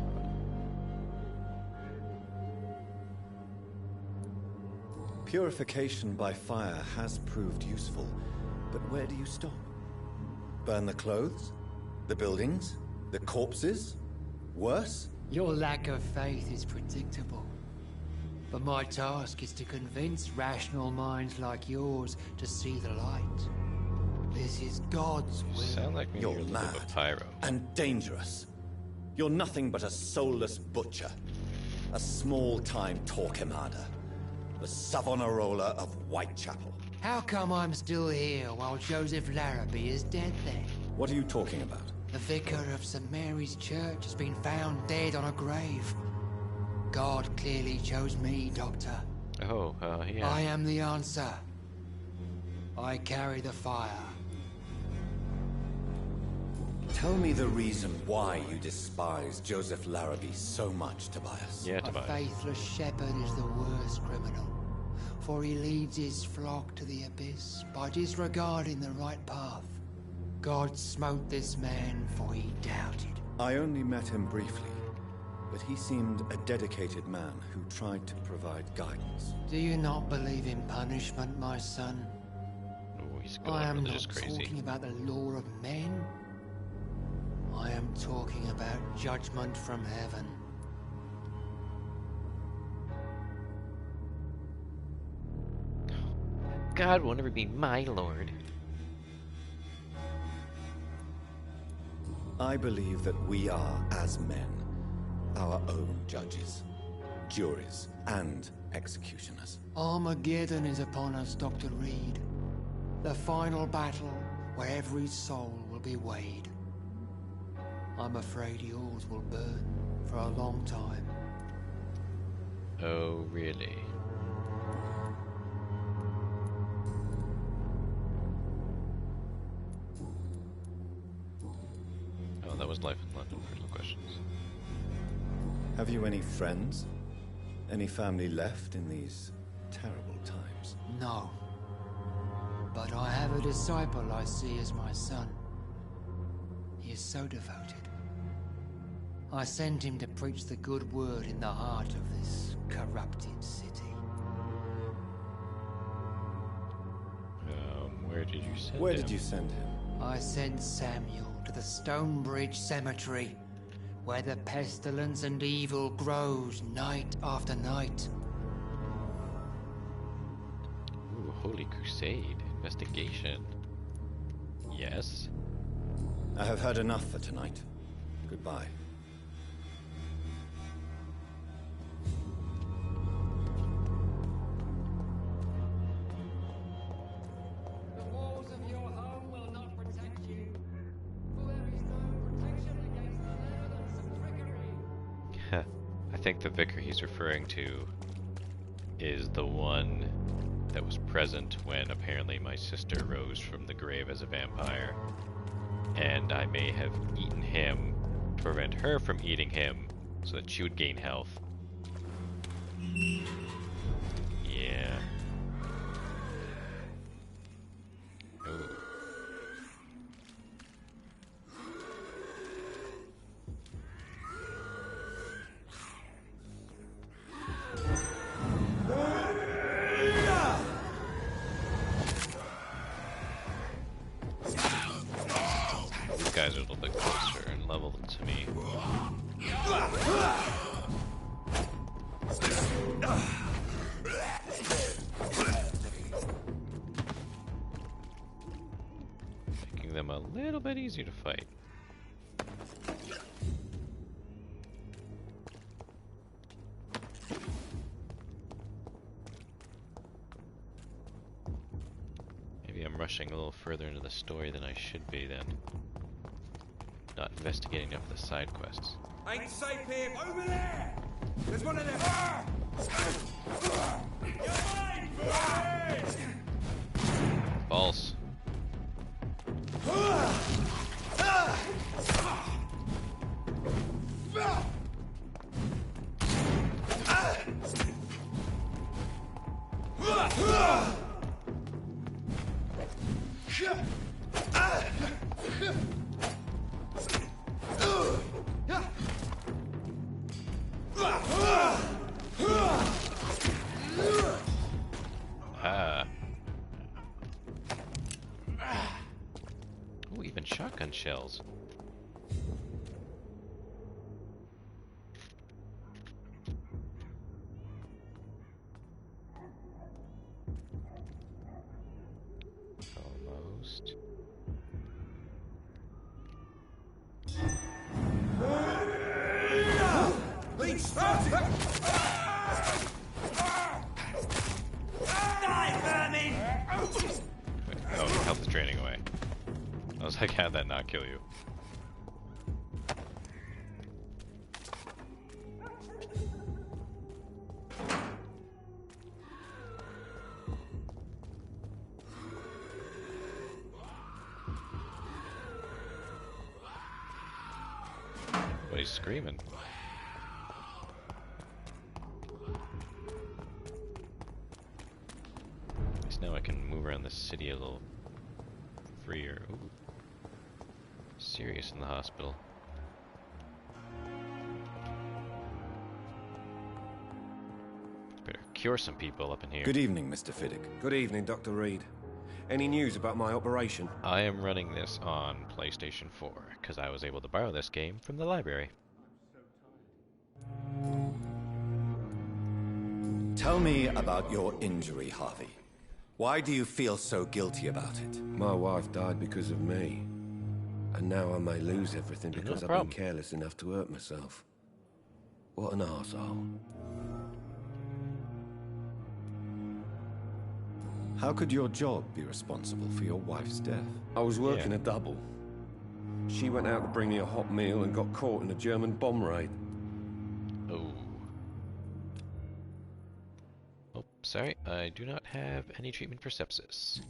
Purification by fire has proved useful, but where do you stop? Burn the clothes? The buildings? The corpses? Worse? Your lack of faith is predictable. But my task is to convince rational minds like yours to see the light. This is God's will. Sound like me. You're a mad little bit pyro. and dangerous. You're nothing but a soulless butcher. A small-time Torquemada. The Savonarola of Whitechapel. How come I'm still here while Joseph Larrabee is dead then? What are you talking about? The vicar of St. Mary's Church has been found dead on a grave. God clearly chose me, Doctor. Oh, yeah. I am the answer. I carry the fire. Tell me the reason why you despise Joseph Larrabee so much, Tobias. Yeah, A Tobias. faithless shepherd is the worst criminal, for he leads his flock to the abyss by disregarding the right path. God smote this man, for he doubted. I only met him briefly, but he seemed a dedicated man who tried to provide guidance. Do you not believe in punishment, my son? Oh, he's I going am religious not crazy. talking about the law of men. I am talking about judgment from heaven. God will never be my lord. I believe that we are, as men, our own judges, juries, and executioners. Armageddon is upon us, Dr. Reed. The final battle where every soul will be weighed. I'm afraid yours will burn for a long time. Oh, really? Oh, that was life in London. No questions. Have you any friends? Any family left in these terrible times? No. But I have a disciple I see as my son. He is so devoted. I sent him to preach the good word in the heart of this corrupted city. Where did you send him? Where did you send him? I sent Samuel to the Stonebridge Cemetery, where the pestilence and evil grows night after night. Ooh, Holy Crusade. Investigation. Yes? I have heard enough for tonight. Goodbye. The walls of your home will not protect you, for there is no protection against the evidence of trickery. I think the vicar he's referring to is the one that was present when apparently my sister rose from the grave as a vampire. And I may have eaten him to prevent her from eating him so that she would gain health. Yeah. Ooh. These guys are a little bit closer in level to me. Making them a little bit easier to fight. Maybe I'm rushing a little further into the story than I should be then. Not investigating enough of the side quests. Ain't safe here. Over there! There's one of them. You're mine, False. Ooh, even shotgun shells. Almost. Please, die, vermin! Oh, your health is draining away. I was like, how'd that not kill you? Everybody's screaming. At least now I can move around the city a little freer. Ooh. Serious in the hospital. Better cure some people up in here. Good evening, Mr. Fiddick. Good evening, Dr. Reed. Any news about my operation? I am running this on PlayStation 4 because I was able to borrow this game from the library. Tell me about your injury, Harvey. Why do you feel so guilty about it? My wife died because of me. And now I may lose everything because No I've been problem. careless enough to hurt myself. What an arsehole. How could your job be responsible for your wife's death? I was working a double. She went out to bring me a hot meal and got caught in a German bomb raid. Oh. Oh, sorry. I do not have any treatment for sepsis.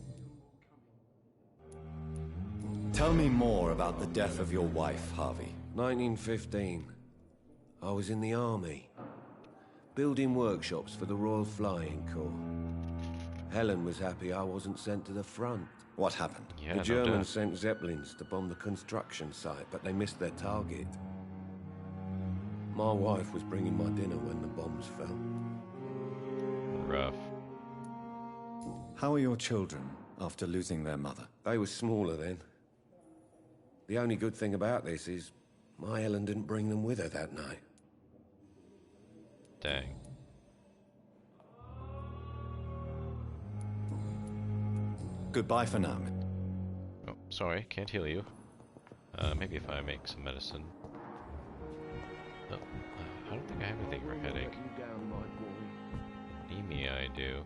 Tell me more about the death of your wife, Harvey. 1915. I was in the army, building workshops for the Royal Flying Corps. Helen was happy I wasn't sent to the front. What happened? Yeah, The no Germans doubt. sent Zeppelins to bomb the construction site, but they missed their target. My wife was bringing my dinner when the bombs fell. Rough. How are your children after losing their mother? They were smaller then. The only good thing about this is my Helen didn't bring them with her that night. Dang. Goodbye for now. Oh, sorry, can't heal you. Maybe if I make some medicine. Oh, I don't think I have anything for a headache. Anemia, I do.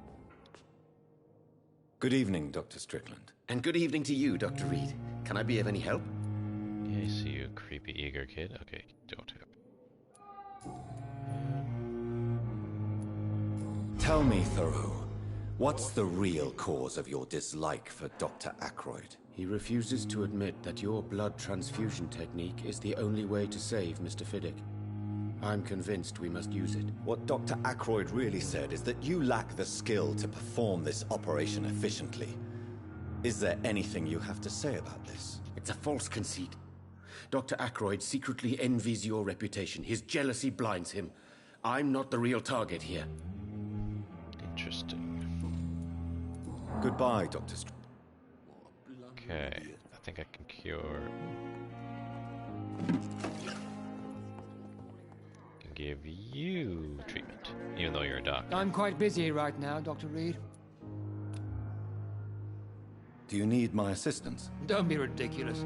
Good evening, Dr. Strickland. And good evening to you, Dr. Reed. Can I be of any help? Yeah, I see you, creepy eager kid. Okay, don't help. Tell me, Thoreau, what's the real cause of your dislike for Dr. Ackroyd? He refuses to admit that your blood transfusion technique is the only way to save Mr. Fiddick. I'm convinced we must use it. What Dr. Ackroyd really said is that you lack the skill to perform this operation efficiently. Is there anything you have to say about this? It's a false conceit. Dr. Ackroyd secretly envies your reputation. His jealousy blinds him. I'm not the real target here. Interesting. Goodbye, Dr. Strickland. Okay, I think I can cure. Can give you treatment, even though you're a doctor. I'm quite busy right now, Dr. Reed. Do you need my assistance? Don't be ridiculous.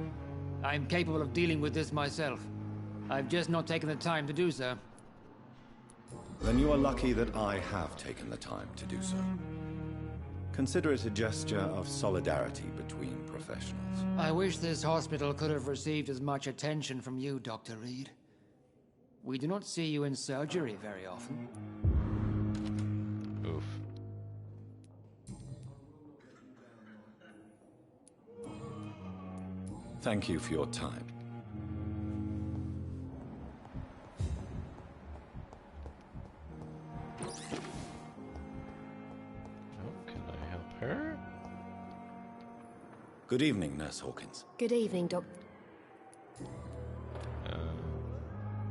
I'm capable of dealing with this myself. I've just not taken the time to do so. Then you are lucky that I have taken the time to do so. Consider it a gesture of solidarity between professionals. I wish this hospital could have received as much attention from you, Dr. Reed. We do not see you in surgery very often. Oof. Thank you for your time. Oh, can I help her? Good evening, Nurse Hawkins. Good evening, Doc.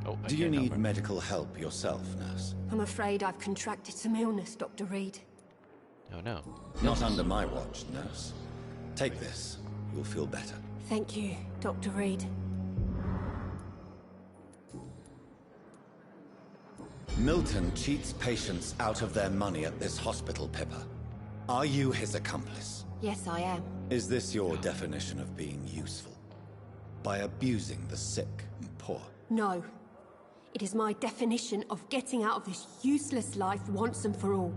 Oh, I Do you can't help need her. medical help yourself, Nurse? I'm afraid I've contracted some illness, Dr. Reed. Oh no. Not under my watch, Nurse. Take this. You'll feel better. Thank you, Dr. Reed. Milton cheats patients out of their money at this hospital, Pippa. Are you his accomplice? Yes, I am. Is this your definition of being useful? By abusing the sick and poor? No. It is my definition of getting out of this useless life once and for all.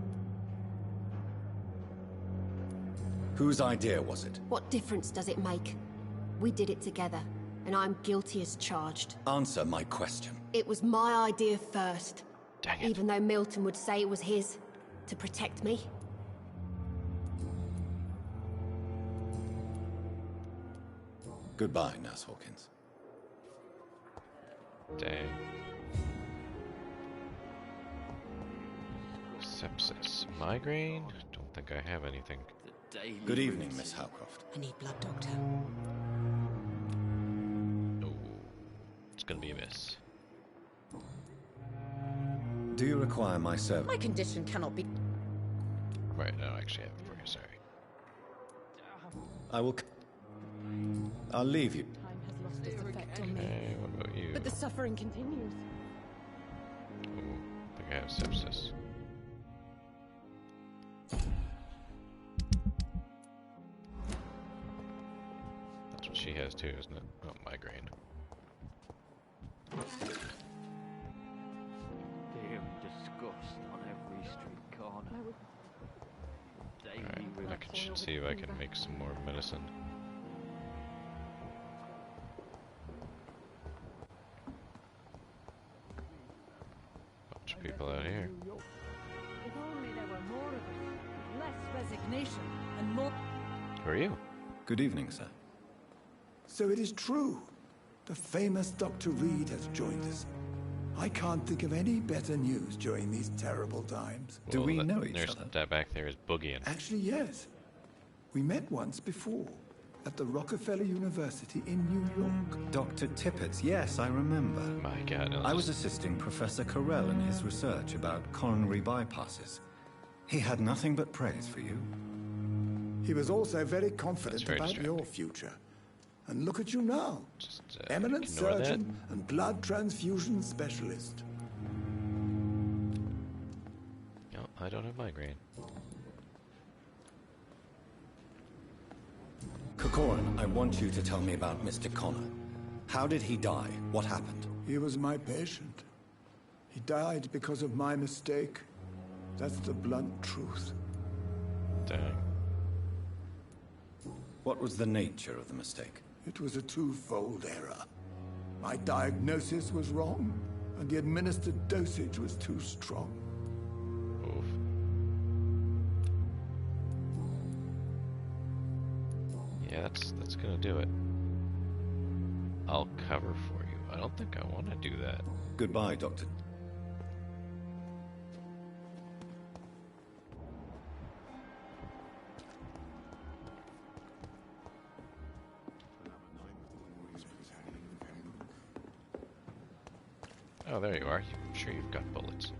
Whose idea was it? What difference does it make? We did it together, and I'm guilty as charged. Answer my question. It was my idea first. Dang it. Even though Milton would say it was his, to protect me. Goodbye, Nurse Hawkins. Dang. Sepsis. Migraine? Don't think I have anything. Good evening, Miss Howcroft. I need blood, Doctor. Oh, it's gonna be a miss. Do you require my service? My condition cannot be... Right, no, I actually have it for you, sorry. I will... I'll leave you. Time has lost its effect on me. Hey, what about you? But the suffering continues. Oh, I think I have sepsis. That's what she has too, isn't it? Oh, migraine. Dim disgust on every street corner. Alright, I can see if I can make some more medicine. Bunch of people out here. If only there were more of us, less resignation and more. Who are you? Good evening, sir. So it is true. The famous Dr. Reed has joined us. I can't think of any better news during these terrible times. Do we know each other? That back there is boogieing. Actually, yes. We met once before, at the Rockefeller University in New York. Dr. Tippett, yes, I remember. My God. I was assisting Professor Carell in his research about coronary bypasses. He had nothing but praise for you. He was also very confident about your future. And look at you now. Just, eminent surgeon and blood transfusion specialist. No, I don't have migraine. Corcoran, I want you to tell me about Mr. Connor. How did he die? What happened? He was my patient. He died because of my mistake. That's the blunt truth. Dang. What was the nature of the mistake? It was a twofold error. My diagnosis was wrong, and the administered dosage was too strong. Oof. Yeah, that's gonna do it. I'll cover for you. I don't think I want to do that. Goodbye, Doctor. Oh, there you are. I'm sure you've got bullets.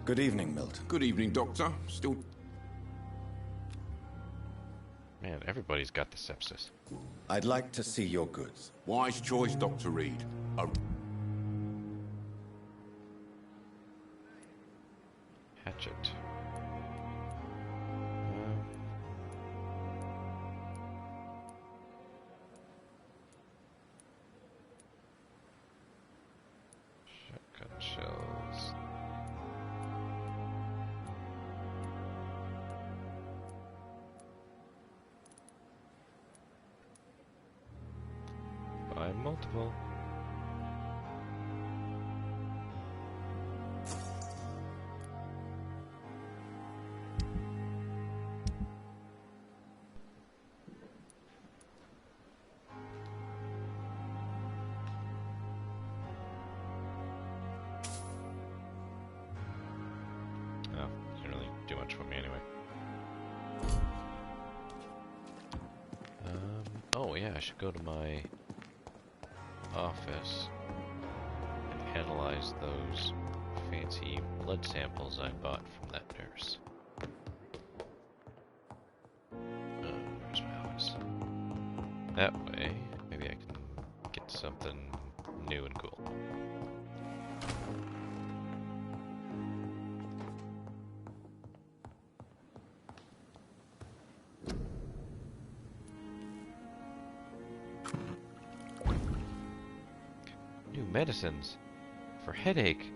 Good evening, Milton. Good evening, Doctor. Still... Man, everybody's got the sepsis. I'd like to see your goods. Wise choice, Dr. Reed. Hatchet. Shotgun shells. Buy multiple. Oh, didn't really do much for me anyway. Oh yeah, I should go to my office and analyze those fancy blood samples I bought from that nurse. Where's my office? That way, maybe I can get something new and cool. New medicines for headache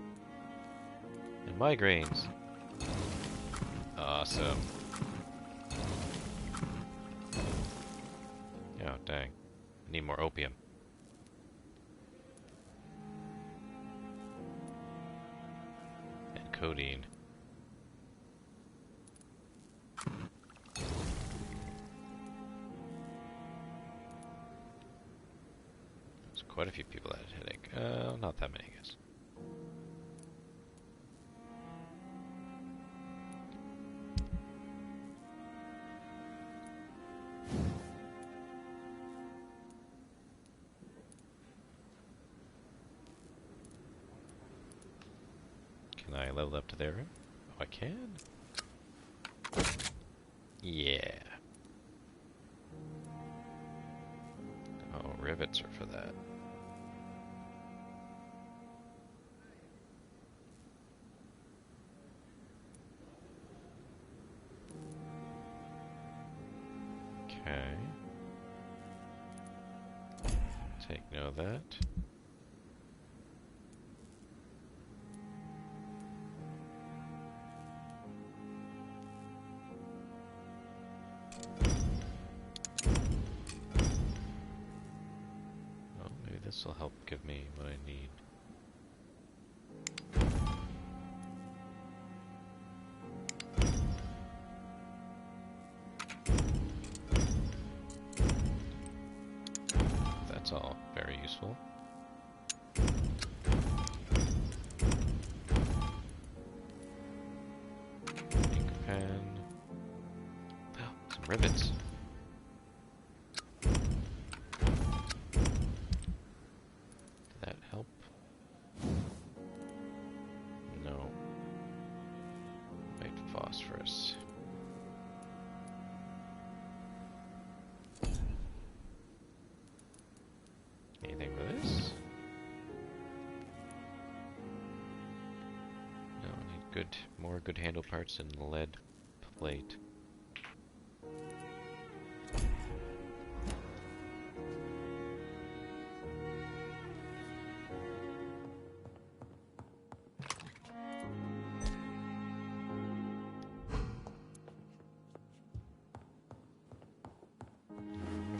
and migraines. Awesome. Oh, dang. I need more opium. And codeine. There's quite a few people that had headache. Not that many, I guess. Can I level up to their room? Oh, I can? Yeah. Oh, rivets are for that. Okay. Take note of that. Well, maybe this will help give me what I need. That's all very useful. Ink pen. Oh, some rivets. Did that help? No. White phosphorus. Anything for this? No, I need more good handle parts and lead plate.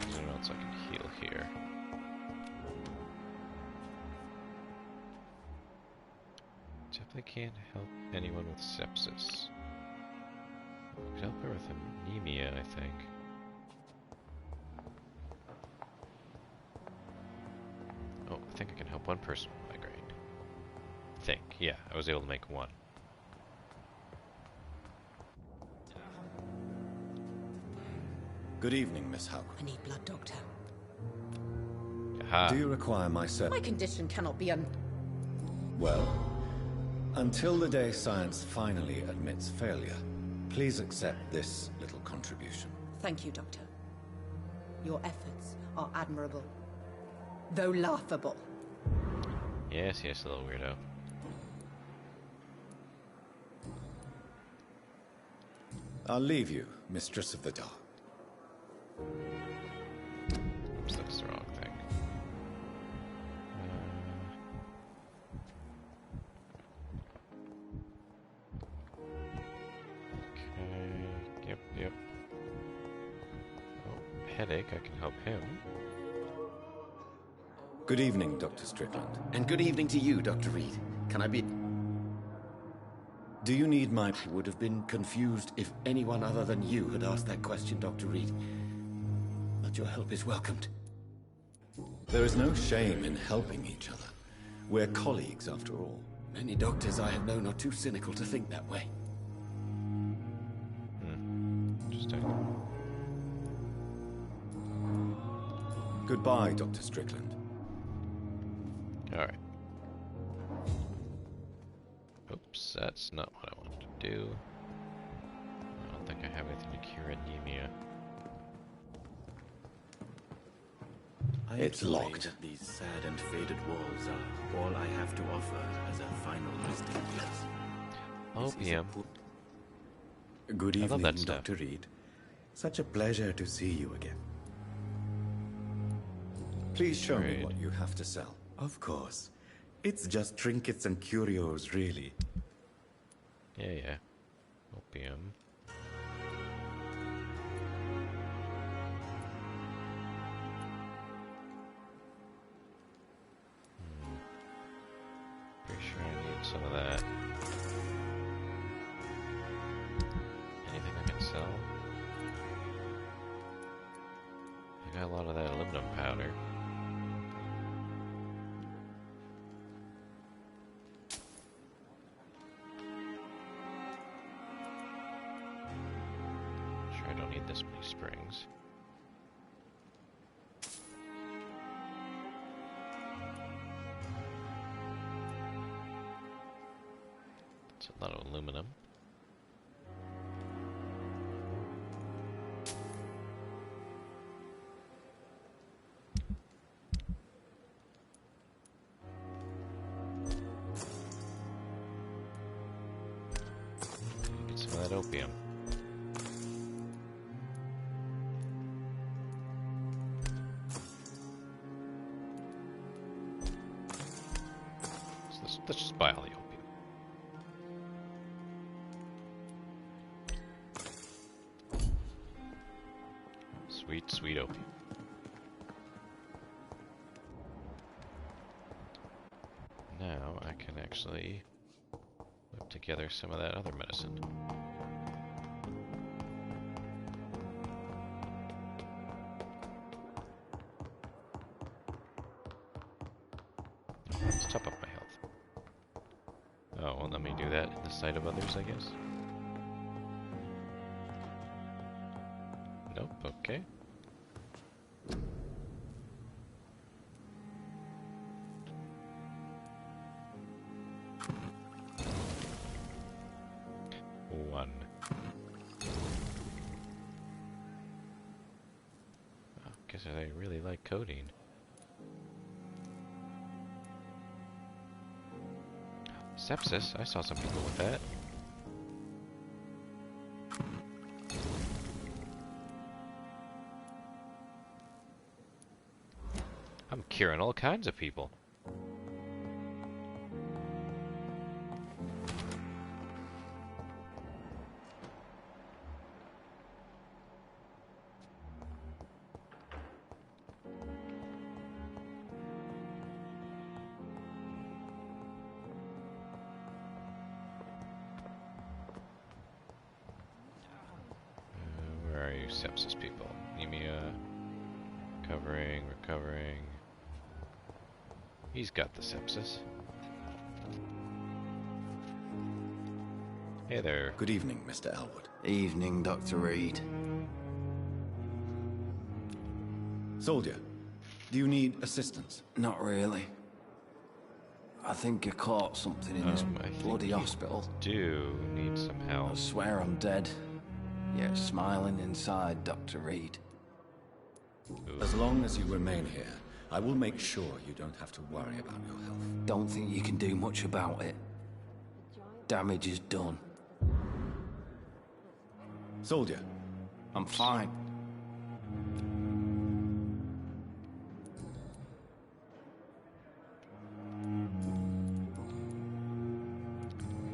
Anything else I can heal here? Definitely can't help anyone with sepsis. I could help her with anemia, I think. Oh, I think I can help one person with migraine. Yeah, I was able to make one. Good evening, Miss Howard. I need blood, Doctor. Aha. Do you require my service? My condition cannot be Well, until the day science finally admits failure, please accept this little contribution. Thank you, Doctor. Your efforts are admirable, though laughable. Yes, little weirdo. I'll leave you, Mistress of the Dark. Oops, that's the wrong thing. Okay, yep. Oh, headache, I can help him. Good evening, Dr. Strickland. And good evening to you, Dr. Reed. Can I be... Do you need my... I would have been confused if anyone other than you had asked that question, Dr. Reed. But your help is welcomed. There is no shame in helping each other. We're colleagues, after all. Many doctors I have known are too cynical to think that way. Interesting. Goodbye, Dr. Strickland. Alright. Oops, that's not what I wanted to do. I don't think I have anything to cure anemia. It's locked. That these sad and faded walls are all I have to offer as a final resting place. Opium. Good I love evening, that stuff. Dr. Reed. Such a pleasure to see you again. Please show me what you have to sell. Of course. It's just trinkets and curios, really. Yeah. Opium. Pretty sure I need some of that. Anything I can sell? I got a lot of that aluminum powder. Sure, I don't need this many springs. It's a lot of aluminum. Get some of that opium. Let's just buy all the opium. Sweet, sweet opium. Now I can actually whip together some of that other medicine. Let's top up my health. Oh, well, let me do that in the sight of others, I guess. Nope, okay. One. Oh, guess I really like codeine. Sepsis? I saw some people with that. I'm curing all kinds of people. Where are you, sepsis people? Anemia. Recovering, recovering. He's got the sepsis. Hey there. Good evening, Mr. Elwood. Evening, Dr. Reed. Soldier, do you need assistance? Not really. I think I caught something in this bloody hospital. Do need some help. I swear I'm dead. Yet smiling inside, Dr. Reed. As long as you remain here, I will make sure you don't have to worry about your health. Don't think you can do much about it. Damage is done. Soldier. I'm fine.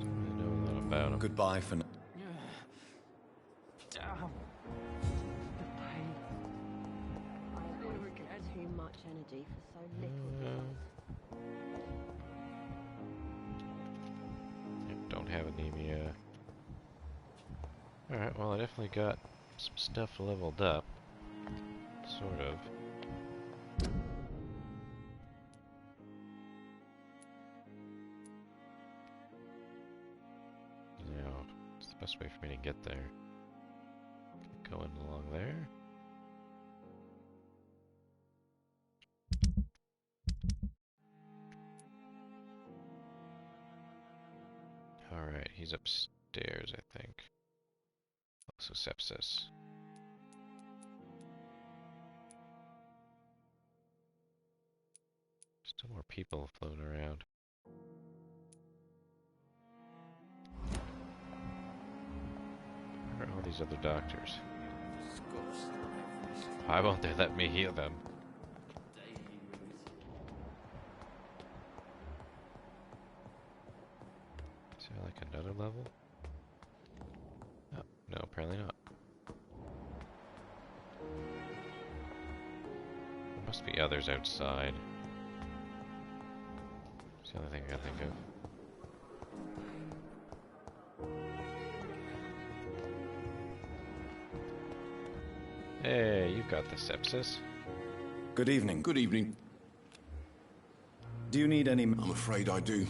I know a lot about him. Goodbye for now. Damn. The pain. I never get too much energy for so little. Don't have anemia. Alright, well I definitely got some stuff leveled up. Sort of. Now, what's the best way for me to get there? Going along there? Alright, he's upstairs, I think. Also sepsis. Still more people floating around. Where are all these other doctors? Why won't they let me heal them? Is there like another level? Oh, no, apparently not. There must be others outside. It's the only thing I can think of. Hey, you've got the sepsis. Good evening. Good evening. Do you need any... I'm afraid I do.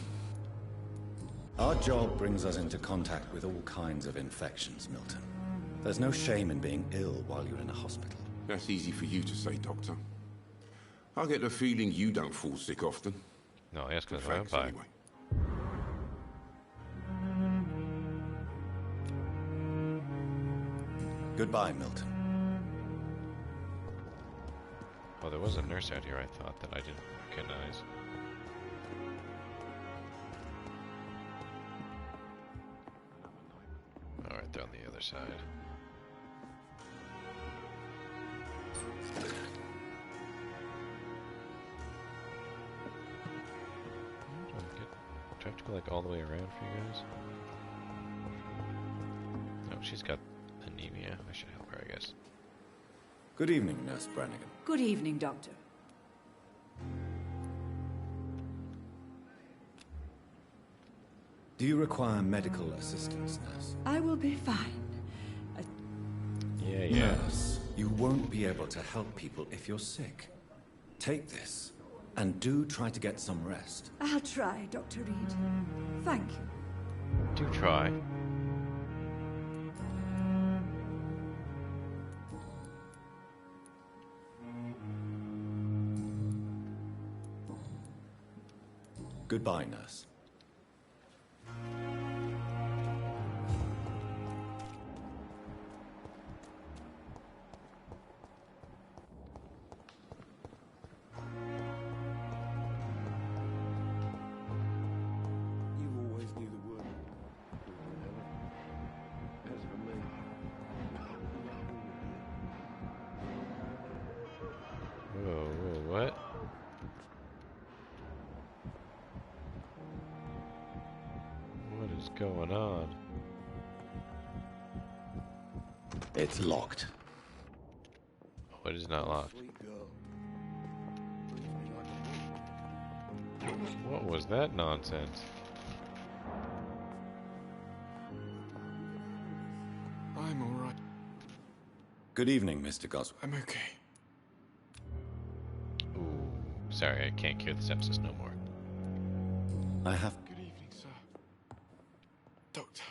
Our job brings us into contact with all kinds of infections, Milton. There's no shame in being ill while you're in a hospital. That's easy for you to say, Doctor. I get the feeling you don't fall sick often. No, yes, because Facts, vampire. anyway. Goodbye, Milton. Oh, there was a nurse out here, I thought, that I didn't recognize. Alright, they're on the other side. have to go like all the way around for you guys? No, she's got anemia. I should help her, I guess. Good evening, Nurse Brannigan. Good evening, Doctor. Do you require medical assistance, Nurse? I will be fine. Yeah. Nurse, you won't be able to help people if you're sick. Take this, and do try to get some rest. I'll try, Dr. Reed. Thank you. Do try. Goodbye, Nurse. Whoa, what? What is going on? It's locked. Oh, it is not locked. What was that nonsense? I'm all right. Good evening, Mr. Goswell. I'm okay. Ooh, sorry, I can't cure the sepsis no more. I have... Good evening, sir. Doctor.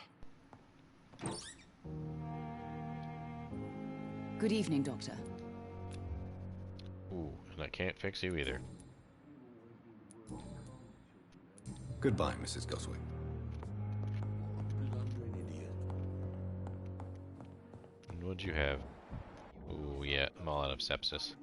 Good evening, Doctor. Ooh, and I can't fix you either. Goodbye, Mrs. Goswick. And what'd you have? Ooh, yeah, I'm all out of sepsis.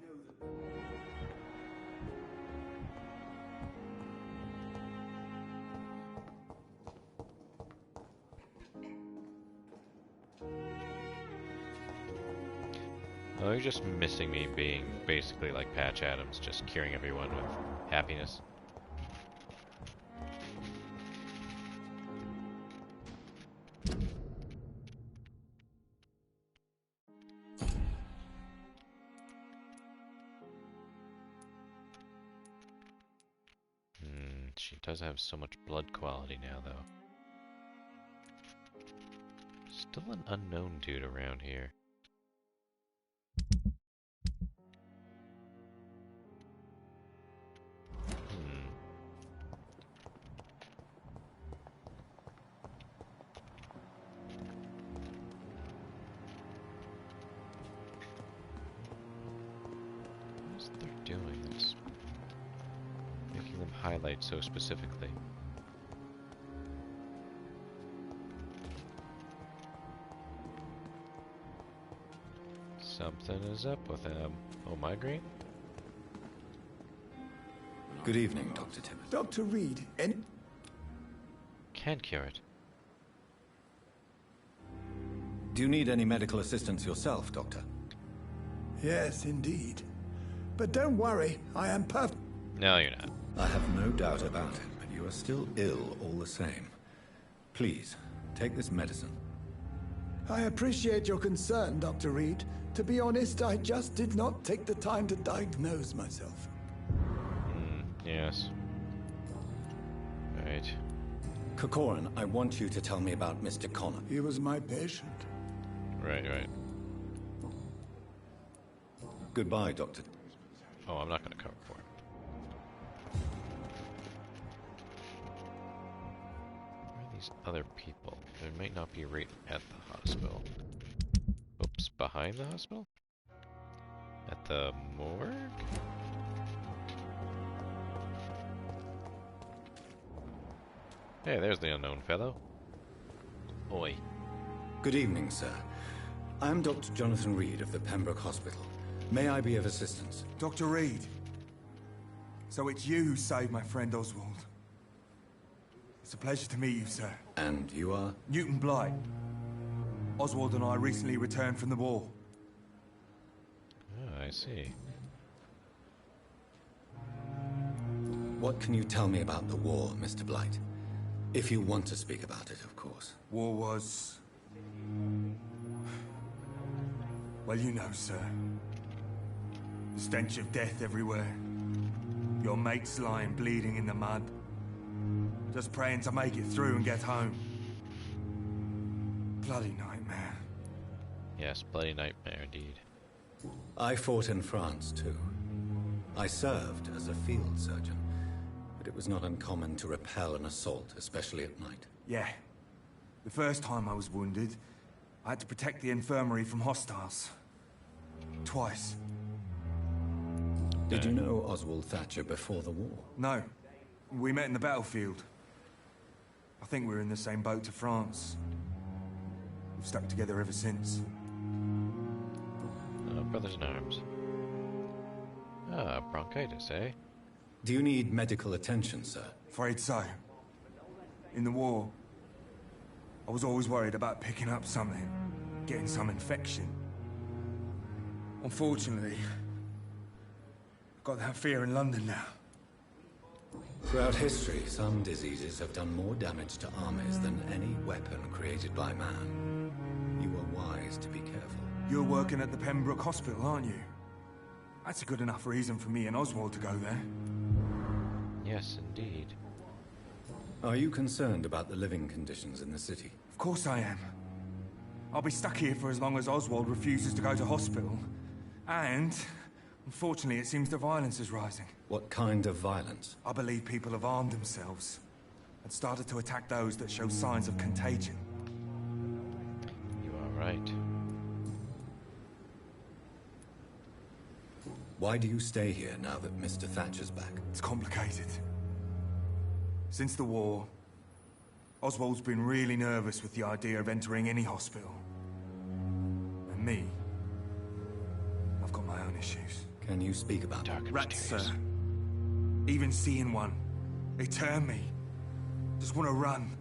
Oh, you're just missing me being basically like Patch Adams, just curing everyone with happiness. She does have so much blood quality now, though. Still an unknown dude around here. What is they're doing this? Making them highlight so specifically. Something is up with him. Oh, migraine? Good evening, Dr. Timmons. Dr. Reed, Can't cure it. Do you need any medical assistance yourself, Doctor? Yes, indeed. But don't worry, I am perfect. No, you're not. I have no doubt about it, but you are still ill all the same. Please, take this medicine. I appreciate your concern, Dr. Reed. To be honest, I just did not take the time to diagnose myself. Yes. Right. Corcoran, I want you to tell me about Mr. Connor. He was my patient. Right. Goodbye, Doctor. Oh, I'm not going to cover for him. Where are these other people? There might not be right at the hospital. Oops, behind the hospital? At the morgue? Hey, there's the unknown fellow. Oi. Good evening, sir. I am Dr. Jonathan Reed of the Pembroke Hospital. May I be of assistance? Dr. Reed. So it's you who saved my friend Oswald. It's a pleasure to meet you, sir. And you are? Newton Blight. Oswald and I recently returned from the war. Oh, I see. What can you tell me about the war, Mr. Blight? If you want to speak about it, of course. War was... Well, you know, sir. The stench of death everywhere. Your mates lying bleeding in the mud. Just praying to make it through and get home. Bloody nightmare. Yes, bloody nightmare indeed. I fought in France, too. I served as a field surgeon, but it was not uncommon to repel an assault, especially at night. Yeah. The first time I was wounded, I had to protect the infirmary from hostiles. Twice. Did you know Oswald Thatcher before the war? No. We met in the battlefield. I think we're in the same boat to France. We've stuck together ever since. Brothers in arms. Ah, bronchitis, eh? Do you need medical attention, sir? Afraid so. In the war, I was always worried about picking up something, getting some infection. Unfortunately, I've got that fear in London now. Throughout history, some diseases have done more damage to armies than any weapon created by man. You are wise to be careful. You're working at the Pembroke Hospital, aren't you? That's a good enough reason for me and Oswald to go there. Yes, indeed. Are you concerned about the living conditions in the city? Of course I am. I'll be stuck here for as long as Oswald refuses to go to hospital. And, unfortunately, it seems the violence is rising. What kind of violence? I believe people have armed themselves and started to attack those that show signs of contagion. You are right. Why do you stay here now that Mr. Thatcher's back? It's complicated. Since the war, Oswald's been really nervous with the idea of entering any hospital. And me, I've got my own issues. Can you speak about Dark and Rats, mysterious. sir. Even seeing one, they turn me. Just want to run.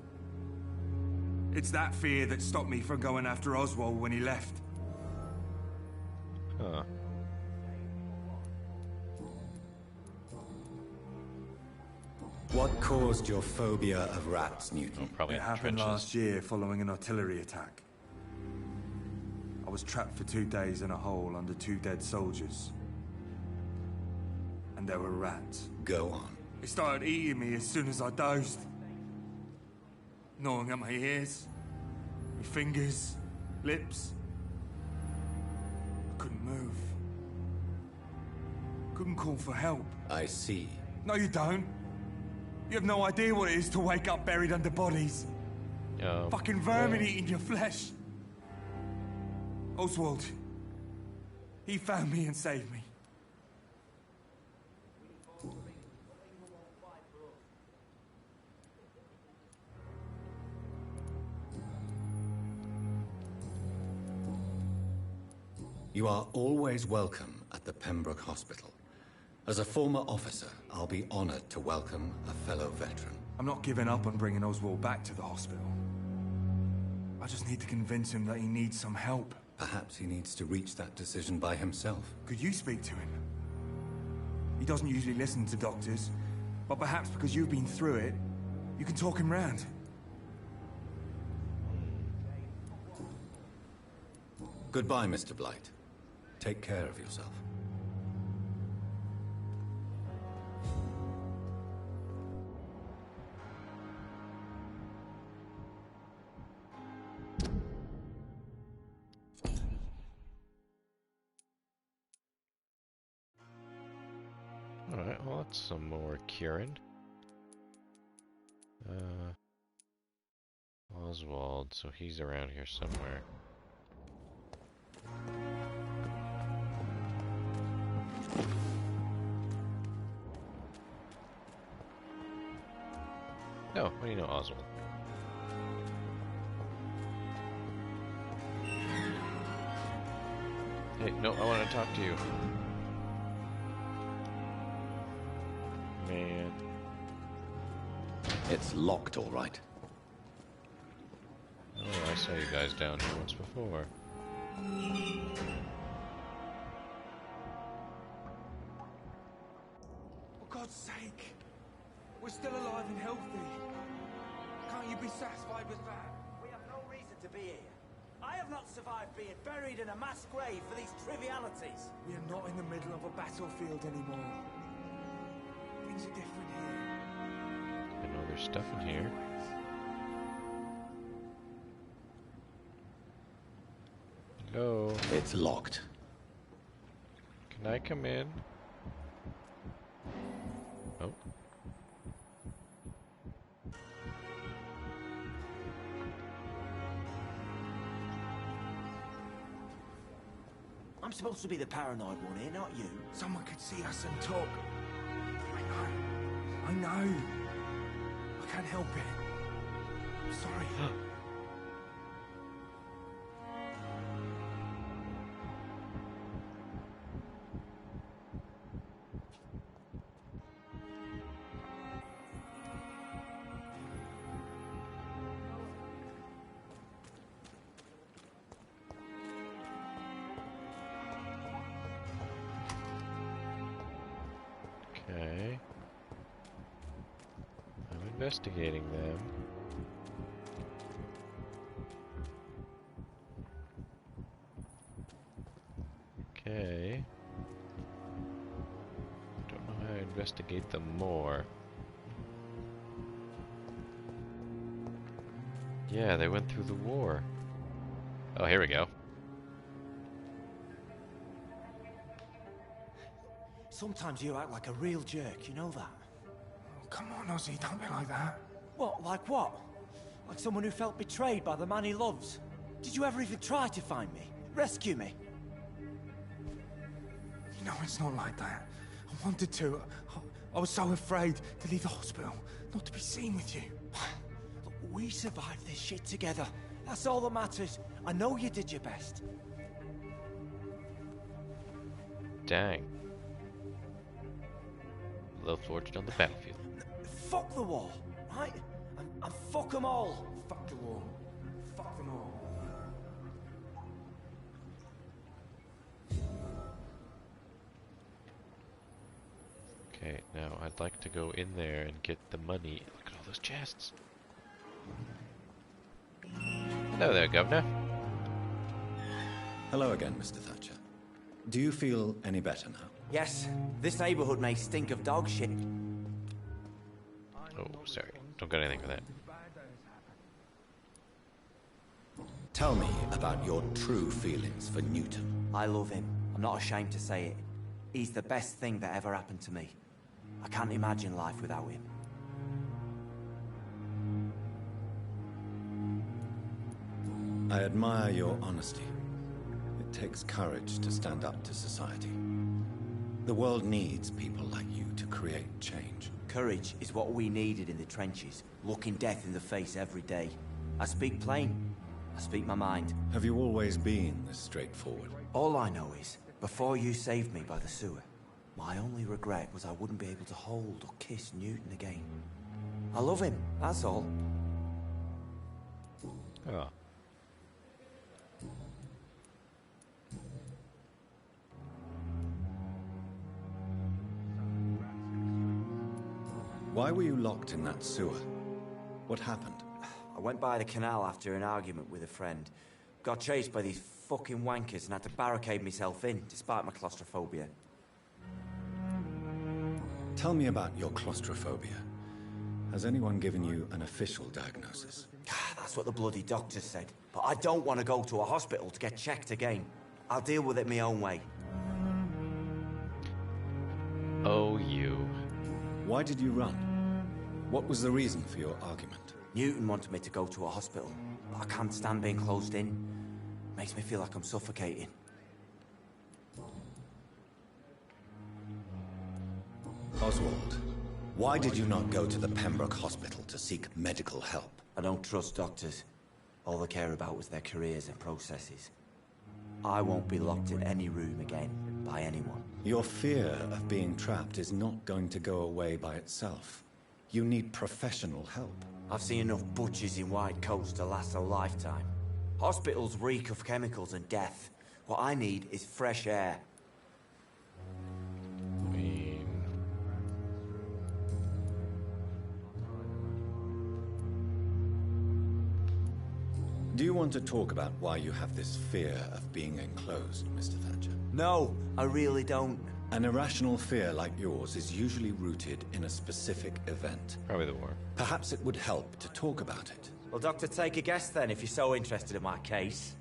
It's that fear that stopped me from going after Oswald when he left. Huh. What caused your phobia of rats, Newton? Probably It happened last year following an artillery attack. I was trapped for 2 days in a hole under 2 dead soldiers. And there were rats. Go on. They started eating me as soon as I dozed. Gnawing at my ears, my fingers, lips. I couldn't move. Couldn't call for help. I see. No, you don't. You have no idea what it is to wake up buried under bodies. Fucking vermin eating your flesh. Oswald. He found me and saved me. You are always welcome at the Pembroke Hospital. As a former officer, I'll be honored to welcome a fellow veteran. I'm not giving up on bringing Oswald back to the hospital. I just need to convince him that he needs some help. Perhaps he needs to reach that decision by himself. Could you speak to him? He doesn't usually listen to doctors, but perhaps because you've been through it, you can talk him round. Goodbye, Mr. Blight. Take care of yourself. Alright, well that's some more curing. Oswald, so he's around here somewhere. No, what do you know, Oswald? Hey, no, I want to talk to you. Man. It's locked, all right. Oh, I saw you guys down here once before. For God's sake! We're still alive and healthy. can't you be satisfied with that? We have no reason to be here. I have not survived being buried in a mass grave for these trivialities. We are not in the middle of a battlefield anymore. Things are different here. I know there's stuff in here. Hello? It's locked. Can I come in? Oh. I'm supposed to be the paranoid one here, not you. Someone could see us and talk. I know. I can't help it. I'm sorry. Okay. I'm investigating them. Okay. Don't know how to investigate them more. Yeah, they went through the war. Oh, here we go. Sometimes you act like a real jerk, you know that? Oh, come on, Ozzy, don't be like that. What, like what? Like someone who felt betrayed by the man he loves? Did you ever even try to find me? Rescue me? You know, it's not like that. I wanted to. I was so afraid to leave the hospital, not to be seen with you. Look, we survived this shit together. That's all that matters. I know you did your best. Dang. Love forged on the battlefield. Fuck the war, right? And fuck them all. Fuck the war. Fuck them all. Okay, now I'd like to go in there and get the money. Look at all those chests. Hello there, Governor. Hello again, Mr. Thatcher. Do you feel any better now? Yes, this neighborhood may stink of dog shit. Oh, sorry. Don't got anything for that. Tell me about your true feelings for Newton. I love him. I'm not ashamed to say it. He's the best thing that ever happened to me. I can't imagine life without him. I admire your honesty. It takes courage to stand up to society. The world needs people like you to create change. Courage is what we needed in the trenches, looking death in the face every day. I speak plain. I speak my mind. Have you always been this straightforward? All I know is, before you saved me by the sewer, my only regret was I wouldn't be able to hold or kiss Newton again. I love him, that's all. Oh. Why were you locked in that sewer? What happened? I went by the canal after an argument with a friend. Got chased by these fucking wankers and had to barricade myself in, despite my claustrophobia. Tell me about your claustrophobia. Has anyone given you an official diagnosis? That's what the bloody doctor said. But I don't want to go to a hospital to get checked again. I'll deal with it my own way. Oh, you. Why did you run? What was the reason for your argument? Newton wanted me to go to a hospital, but I can't stand being closed in. Makes me feel like I'm suffocating. Oswald, why did you not go to the Pembroke Hospital to seek medical help? I don't trust doctors. All they care about was their careers and processes. I won't be locked in any room again by anyone. Your fear of being trapped is not going to go away by itself. You need professional help. I've seen enough butchers in white coats to last a lifetime. Hospitals reek of chemicals and death. What I need is fresh air. Do you want to talk about why you have this fear of being enclosed, Mr. Thatcher? No, I really don't. An irrational fear like yours is usually rooted in a specific event. Probably the war. Perhaps it would help to talk about it. Well, Doctor, take a guess then, if you're so interested in my case.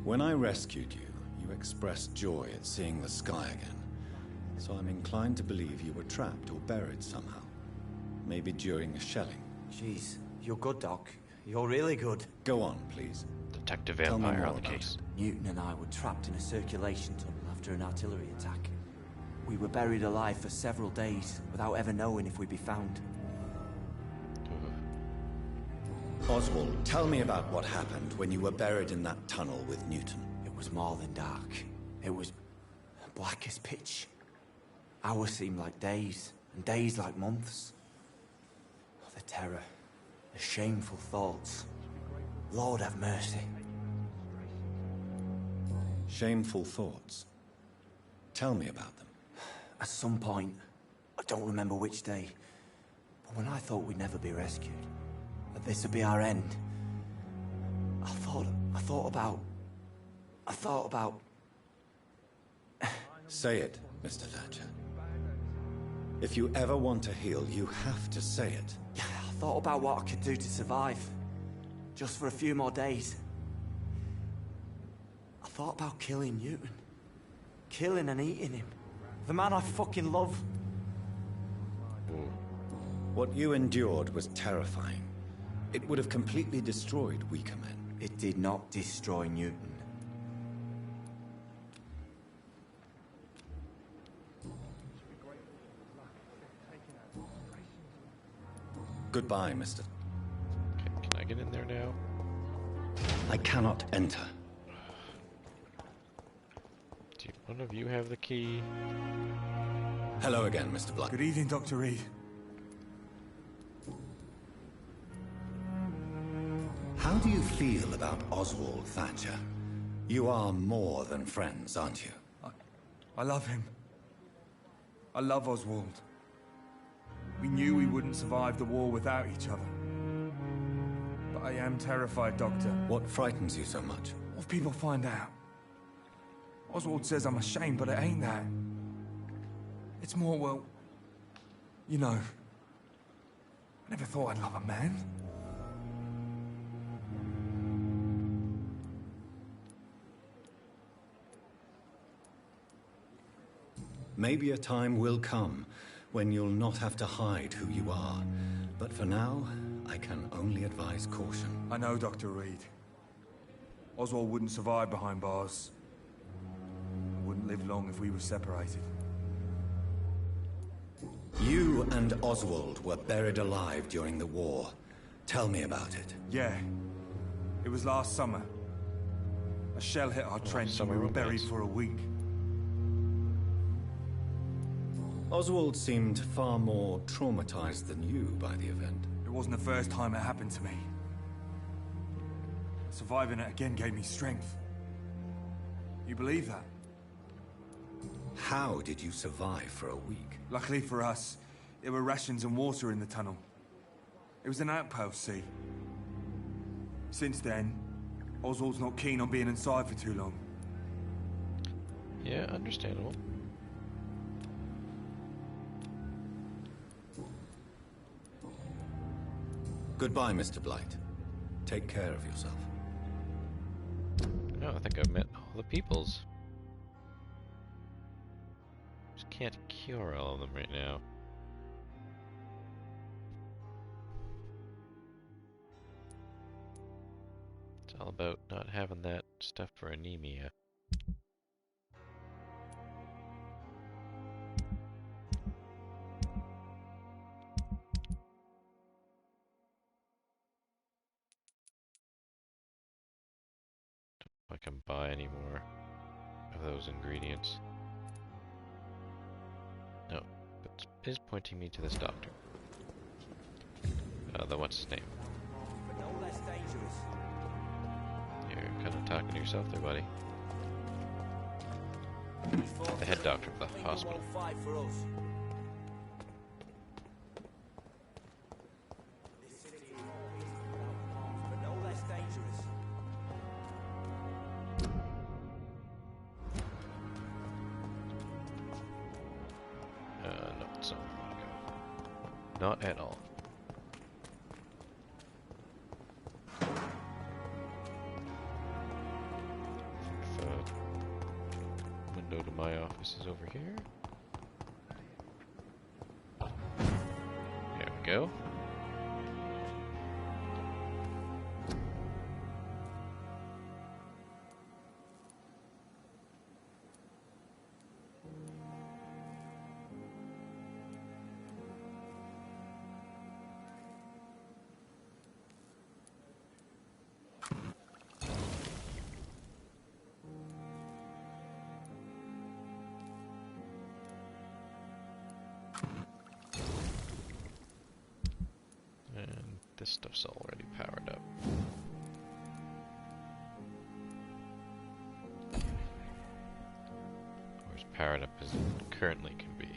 When I rescued you, you expressed joy at seeing the sky again. So I'm inclined to believe you were trapped or buried somehow. Maybe during a shelling. Jeez, you're good, Doc. You're really good. Go on, please. Detective Vampyr on the case. Newton and I were trapped in a circulation tunnel after an artillery attack. We were buried alive for several days without ever knowing if we'd be found. Oswald, tell me about what happened when you were buried in that tunnel with Newton. It was more than dark. It was black as pitch. Hours seemed like days, and days like months. The terror, the shameful thoughts. Lord have mercy. Shameful thoughts? Tell me about them. At some point, I don't remember which day, but when I thought we'd never be rescued, that this would be our end, I thought about... Say it, Mr. Thatcher. If you ever want to heal, you have to say it. I thought about what I could do to survive. Just for a few more days. I thought about killing Newton. Killing and eating him. The man I fucking love. What you endured was terrifying. It would have completely destroyed weaker men. It did not destroy Newton. Goodbye, Mr. Can I get in there now? I cannot enter. Do one of you have the key? Hello again, Mr. Blight. Good evening, Dr. Reed. How do you feel about Oswald Thatcher? You are more than friends, aren't you? I love him. I love Oswald. We knew we wouldn't survive the war without each other. But I am terrified, Doctor. What frightens you so much? What if people find out? Oswald says I'm ashamed, but it ain't that. It's more, well... You know... I never thought I'd love a man. Maybe a time will come when you'll not have to hide who you are. But for now, I can only advise caution. I know, Dr. Reed. Oswald wouldn't survive behind bars. Wouldn't live long if we were separated. You and Oswald were buried alive during the war. Tell me about it. Yeah. It was last summer. A shell hit our trench and we were buried for a week. Oswald seemed far more traumatized than you by the event. It wasn't the first time it happened to me. Surviving it again gave me strength. You believe that? How did you survive for a week? Luckily for us, there were rations and water in the tunnel. It was an outpost, see? Since then, Oswald's not keen on being inside for too long. Yeah, understandable. Goodbye, Mr. Blight. Take care of yourself. Oh, I think I've met all the peoples. Just can't cure all of them right now. It's all about not having that stuff for anemia. I can buy any more of those ingredients. No, but it is pointing me to this doctor. What's his name? But no less dangerous. You're kind of talking to yourself there, buddy. The head doctor of the hospital. Won't fight for us. Not at all. Window to my office is over here. There we go. This stuff's already powered up. Or as powered up as it currently can be.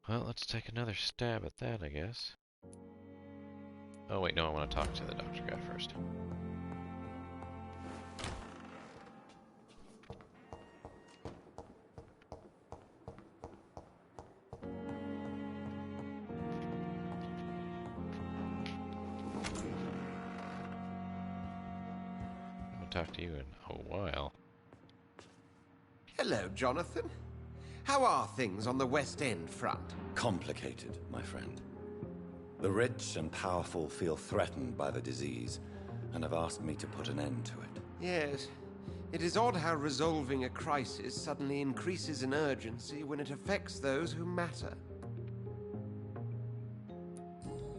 Well, let's take another stab at that, I guess. Oh wait, no, I want to talk to the doctor guy first. I haven't talked to you in a while. Hello, Jonathan. How are things on the West End front? Complicated, my friend. The rich and powerful feel threatened by the disease and have asked me to put an end to it. Yes. It is odd how resolving a crisis suddenly increases in urgency when it affects those who matter.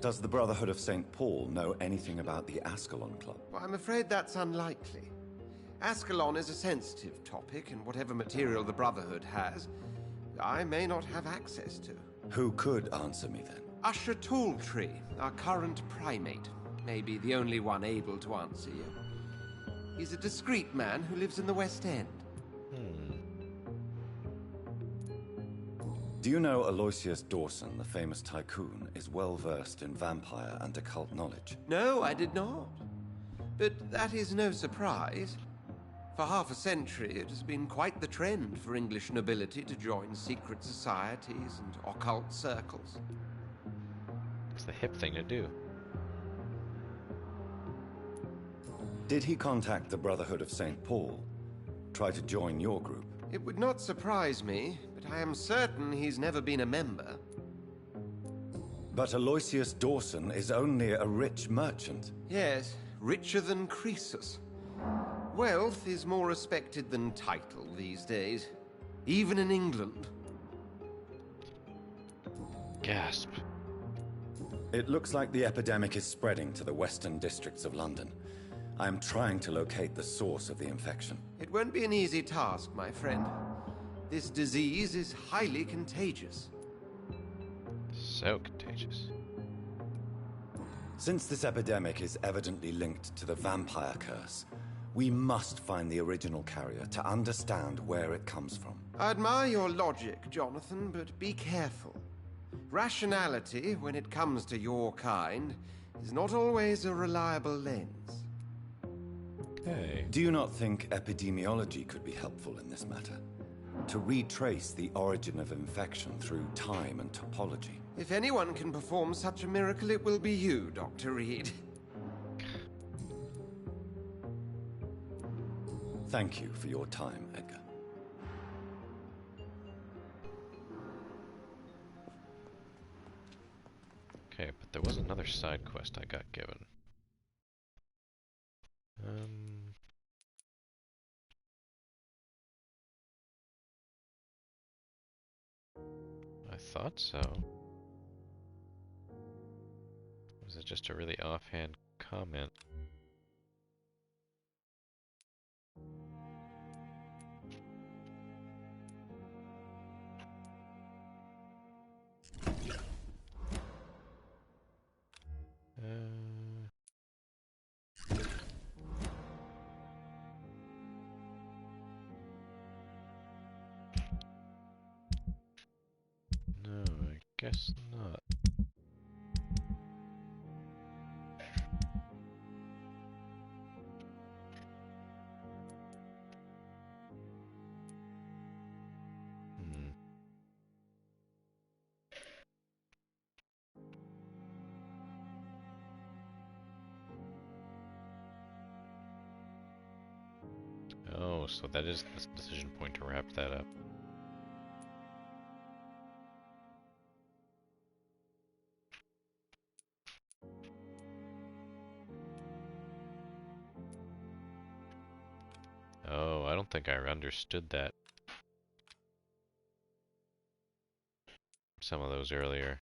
Does the Brotherhood of St. Paul know anything about the Ascalon Club? Well, I'm afraid that's unlikely. Ascalon is a sensitive topic, and whatever material the Brotherhood has, I may not have access to. Who could answer me then? Usher Talltree, our current primate, may be the only one able to answer you. He's a discreet man who lives in the West End. Do you know Aloysius Dawson, the famous tycoon, is well versed in vampire and occult knowledge? No, I did not. But that is no surprise. For half a century, it has been quite the trend for English nobility to join secret societies and occult circles. It's the hip thing to do. Did he contact the Brotherhood of St. Paul? Try to join your group? It would not surprise me, but I am certain he's never been a member. But Aloysius Dawson is only a rich merchant. Yes, richer than Croesus. Wealth is more respected than title these days, even in England. Gasp. It looks like the epidemic is spreading to the western districts of London. I am trying to locate the source of the infection. It won't be an easy task, my friend. This disease is highly contagious. So contagious. Since this epidemic is evidently linked to the vampire curse, we must find the original carrier to understand where it comes from. I admire your logic, Jonathan, but be careful. Rationality, when it comes to your kind, is not always a reliable lens. Hey. Do you not think epidemiology could be helpful in this matter? To retrace the origin of infection through time and topology? If anyone can perform such a miracle, it will be you, Dr. Reed. Thank you for your time, Edgar. Okay, but there was another side quest I got given. I thought so. Was it just a really offhand comment? Oh, so that is the decision point to wrap that up. Oh, I don't think I understood that. Some of those earlier.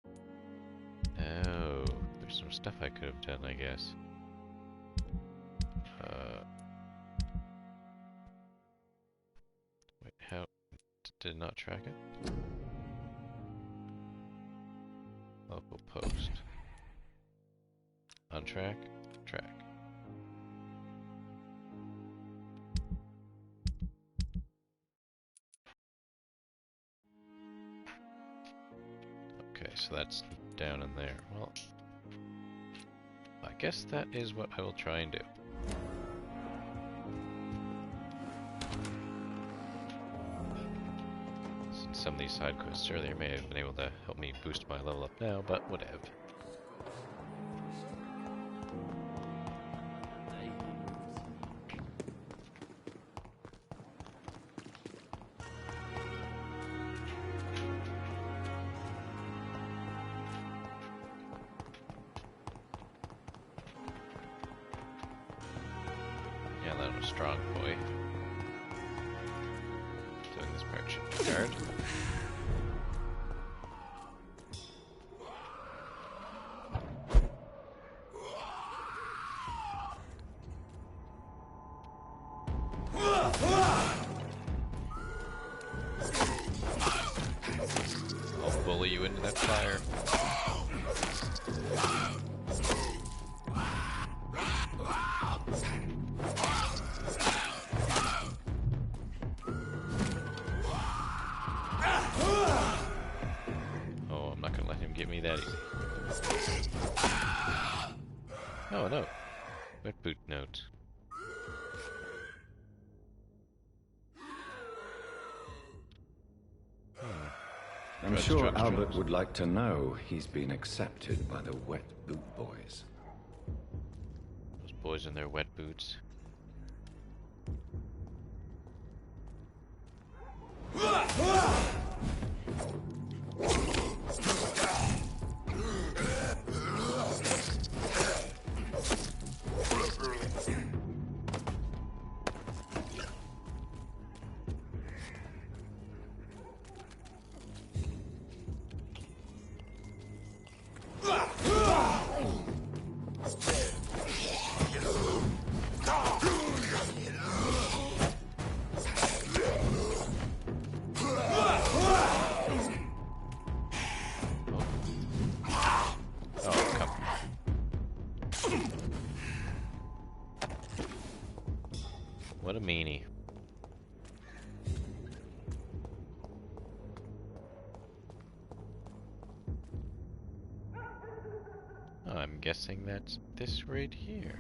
Oh, there's some stuff I could have done, I guess. Wait, how? Did not track it? Local post. Untrack? Track. Okay, so that's down in there. Well, I guess that is what I will try and do. Since some of these side quests earlier may have been able to help me boost my level up now, but whatever. Yeah, that was strong boy. Doing this part should be hard. I'll bully you into that fire. Oh, I'm not gonna let him get me that easy. Oh no. Wet boot note. I'm sure Albert would like to know he's been accepted by the Wet Boot Boys. Those boys in their wet boots. What a meanie. I'm guessing that's this right here.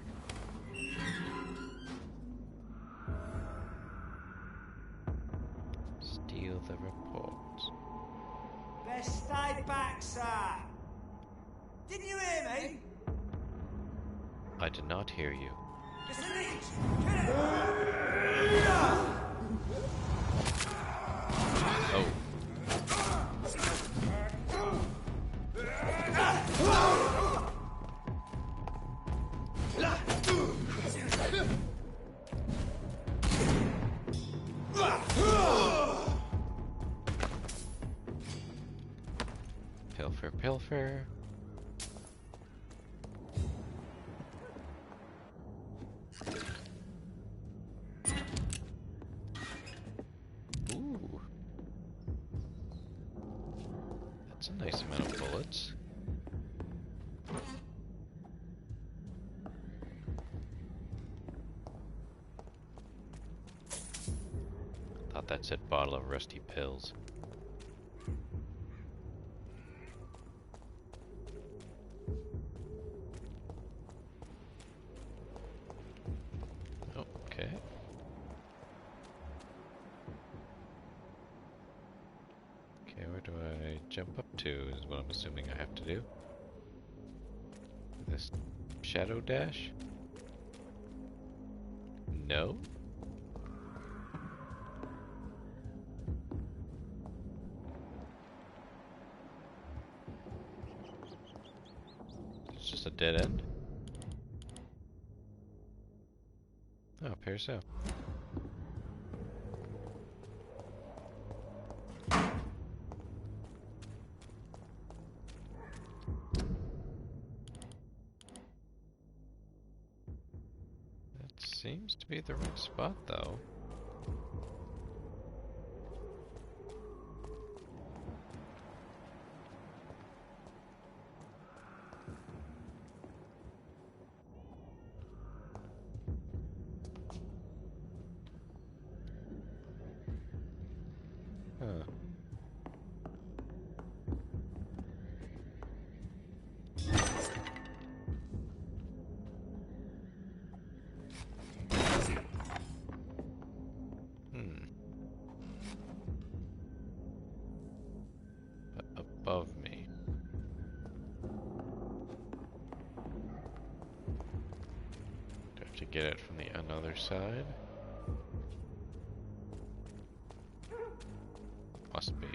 Steal the report. Best stay back, sir. Didn't you hear me? I did not hear you. It's an eat. Kill him. Oh. Pilfer, pilfer. Ooh. That's a nice amount of bullets. Thought that said bottle of rusty pills. Okay. Okay, where do I jump up to is what I'm assuming I have to do. This shadow dash? No? this a dead end? Oh, appears so. That seems to be the right spot, though. Huh. But above me. Do I have to get it from the another side? Must be.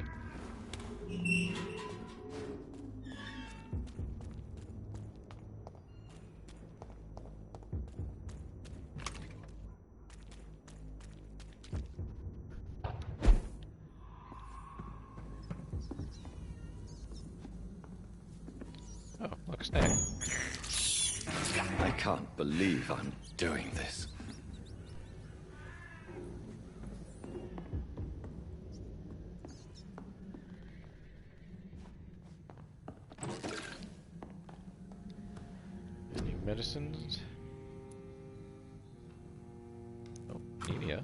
Oh, look, snack. I can't believe I'm doing this. Any medicines? Oh, media.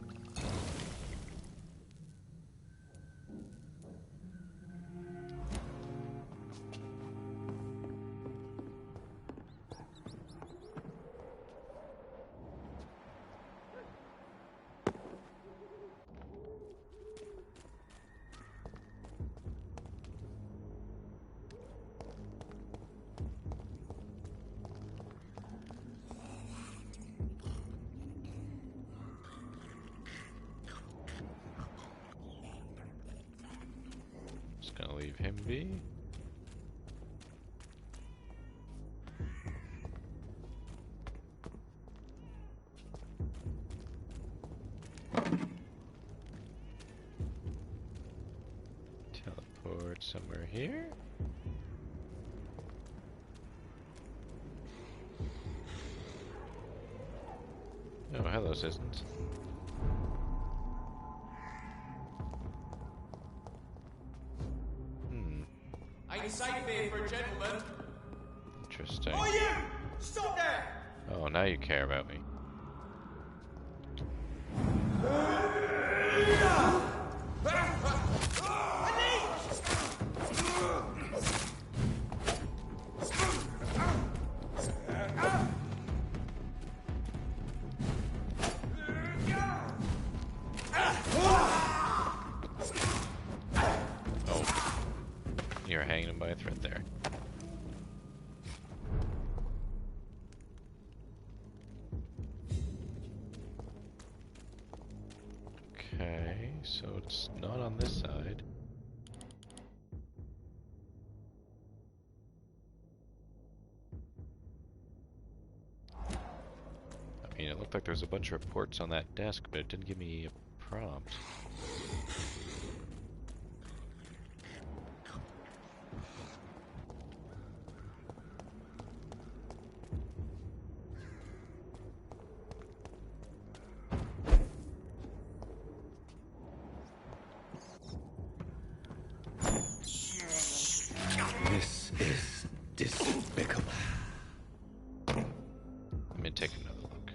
Just gonna leave him be. Teleport somewhere here. Oh, hello, citizens. Ain't safe here for a gentleman. Interesting. Oh, you! Stop there! Oh, now you care about me. Oh, you're hanging him by a thread there. Okay, so it's not on this side. I mean, it looked like there was a bunch of reports on that desk, but it didn't give me a prompt. This is despicable. Let me take another look.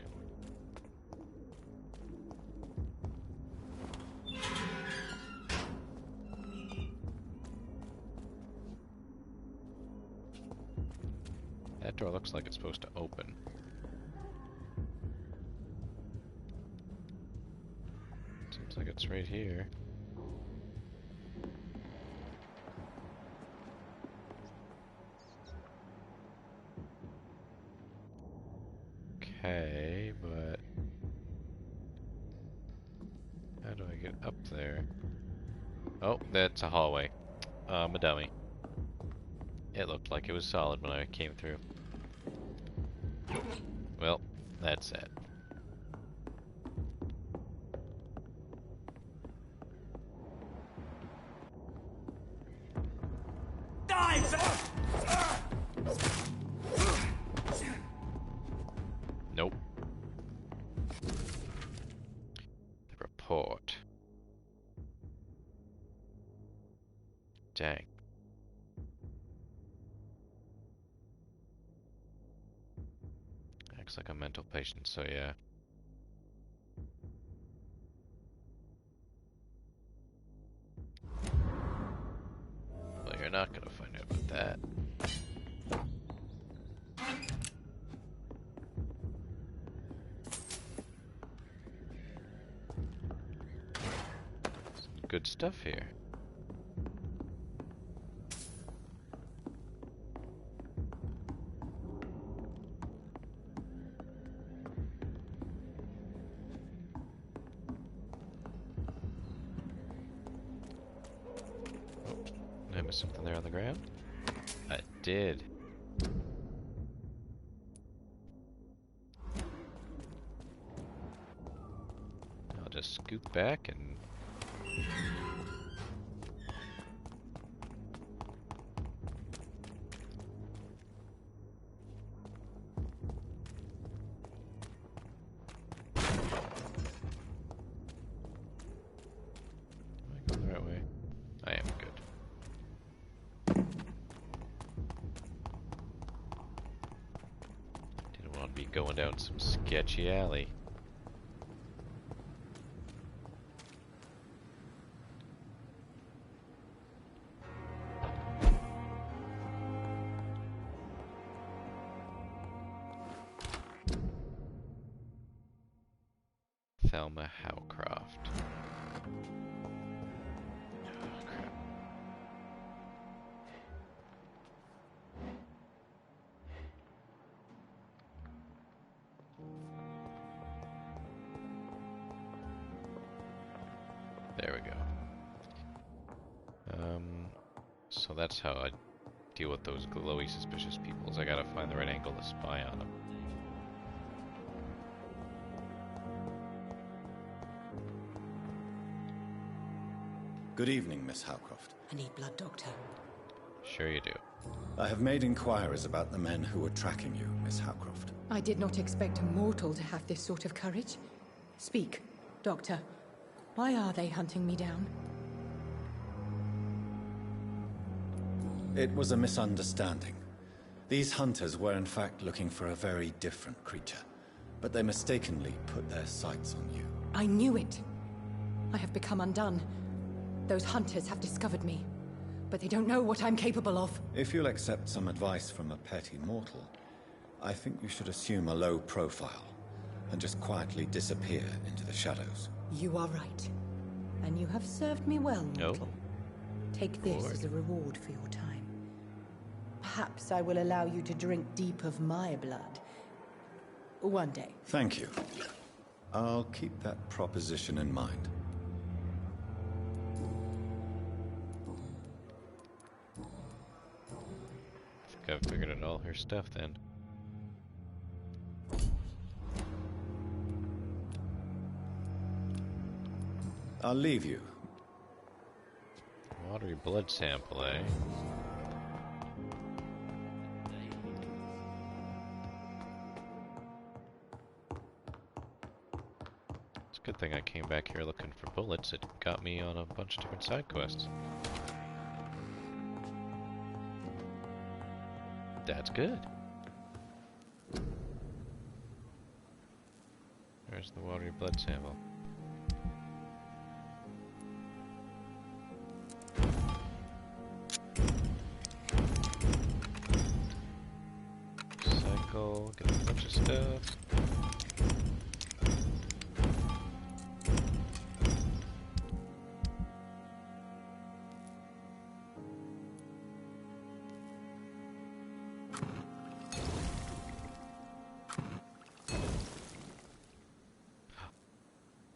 That door looks like it's supposed to open. Seems like it's right here. Okay, but how do I get up there? Oh, that's a hallway. I'm a dummy. It looked like it was solid when I came through. Well, that's it. Nope. The report. Dang. Acts like a mental patient, so yeah. Well, you're not gonna find out about that. Some good stuff here. Did I miss something there on the ground? I did. I'll just scoot back and... Am I going the right way? I am good. Didn't want to be going down some sketchy alley. Thelma Howcroft. Oh, crap. There we go. So that's how I deal with those glowy, suspicious people, is I gotta find the right angle to spy on them. Good evening, Miss Howcroft. I need blood, Doctor. Sure you do. I have made inquiries about the men who were tracking you, Miss Howcroft. I did not expect a mortal to have this sort of courage. Speak, Doctor. Why are they hunting me down? It was a misunderstanding. These hunters were in fact looking for a very different creature, but they mistakenly put their sights on you. I knew it. I have become undone. Those hunters have discovered me, but they don't know what I'm capable of. If you'll accept some advice from a petty mortal, I think you should assume a low profile and just quietly disappear into the shadows. You are right. And you have served me well, mortal. Take this as a reward for your time. Perhaps I will allow you to drink deep of my blood. One day. Thank you. I'll keep that proposition in mind. I think I've figured out all her stuff then. I'll leave you. Watery blood sample, eh? It's a good thing I came back here looking for bullets. It got me on a bunch of different side quests. That's good. There's the watery blood sample. Cycle, get a bunch of stuff.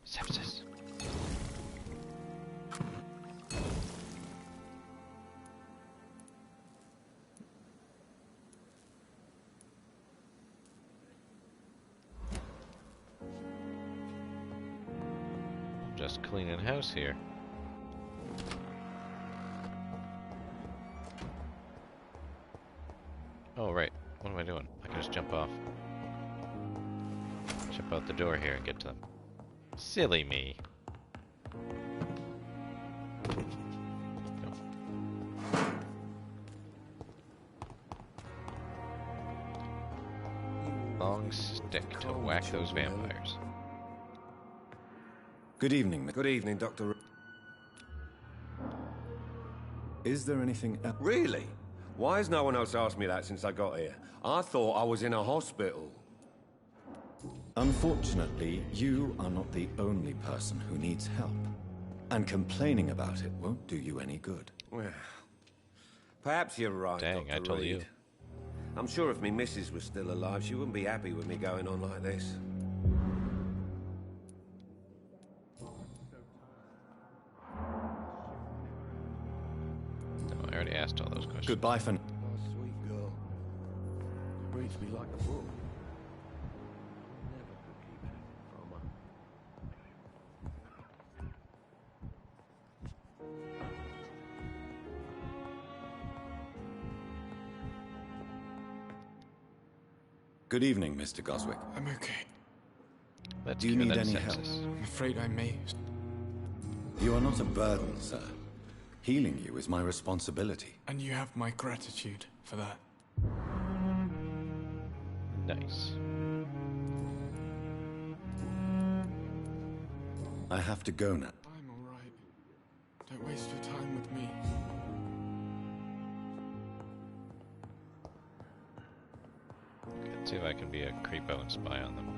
Sepsis. just cleaning house here. Oh, right. What am I doing? I can just jump off. Jump out the door here and get to them. Silly me. Long stick to whack those vampires. Good evening. Good evening, Dr. Is there anything else? Really? Why has no one else asked me that since I got here? I thought I was in a hospital. Unfortunately, you are not the only person who needs help. And complaining about it won't do you any good. Well, perhaps you're right, Dang, Dr. I told Reed. you. I'm sure if me missus was still alive, she wouldn't be happy with me going on like this. No, I already asked all those questions. Goodbye for now. Oh, sweet girl. Reads me like a book. Good evening, Mr. Goswick. I'm okay. Do you need any help? I'm afraid I may. You are not a burden, sir. Healing you is my responsibility. And you have my gratitude for that. Nice. I have to go now. I'm alright. Don't waste your time with me. Let's see if I can be a creepo and spy on them.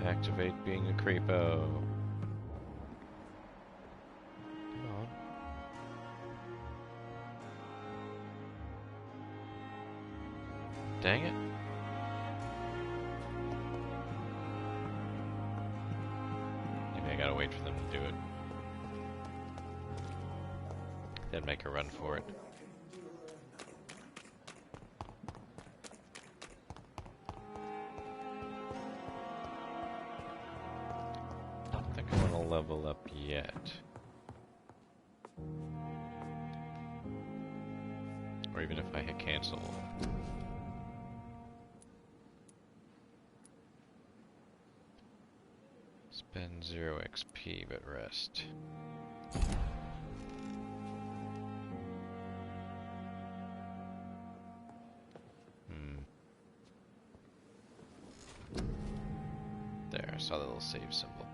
Activate being a creepo. Come on. Dang it. Maybe I gotta wait for them to do it. Then make a run for it. Don't think I want to level up yet. Or even if I hit cancel. Spend 0 XP, but rest. There, I saw the little save symbol.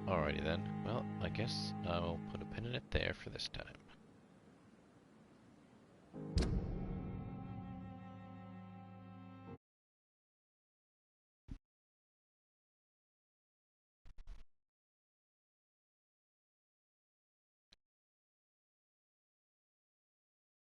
Alrighty then. Well, I guess I'll put a pin in it there for this time.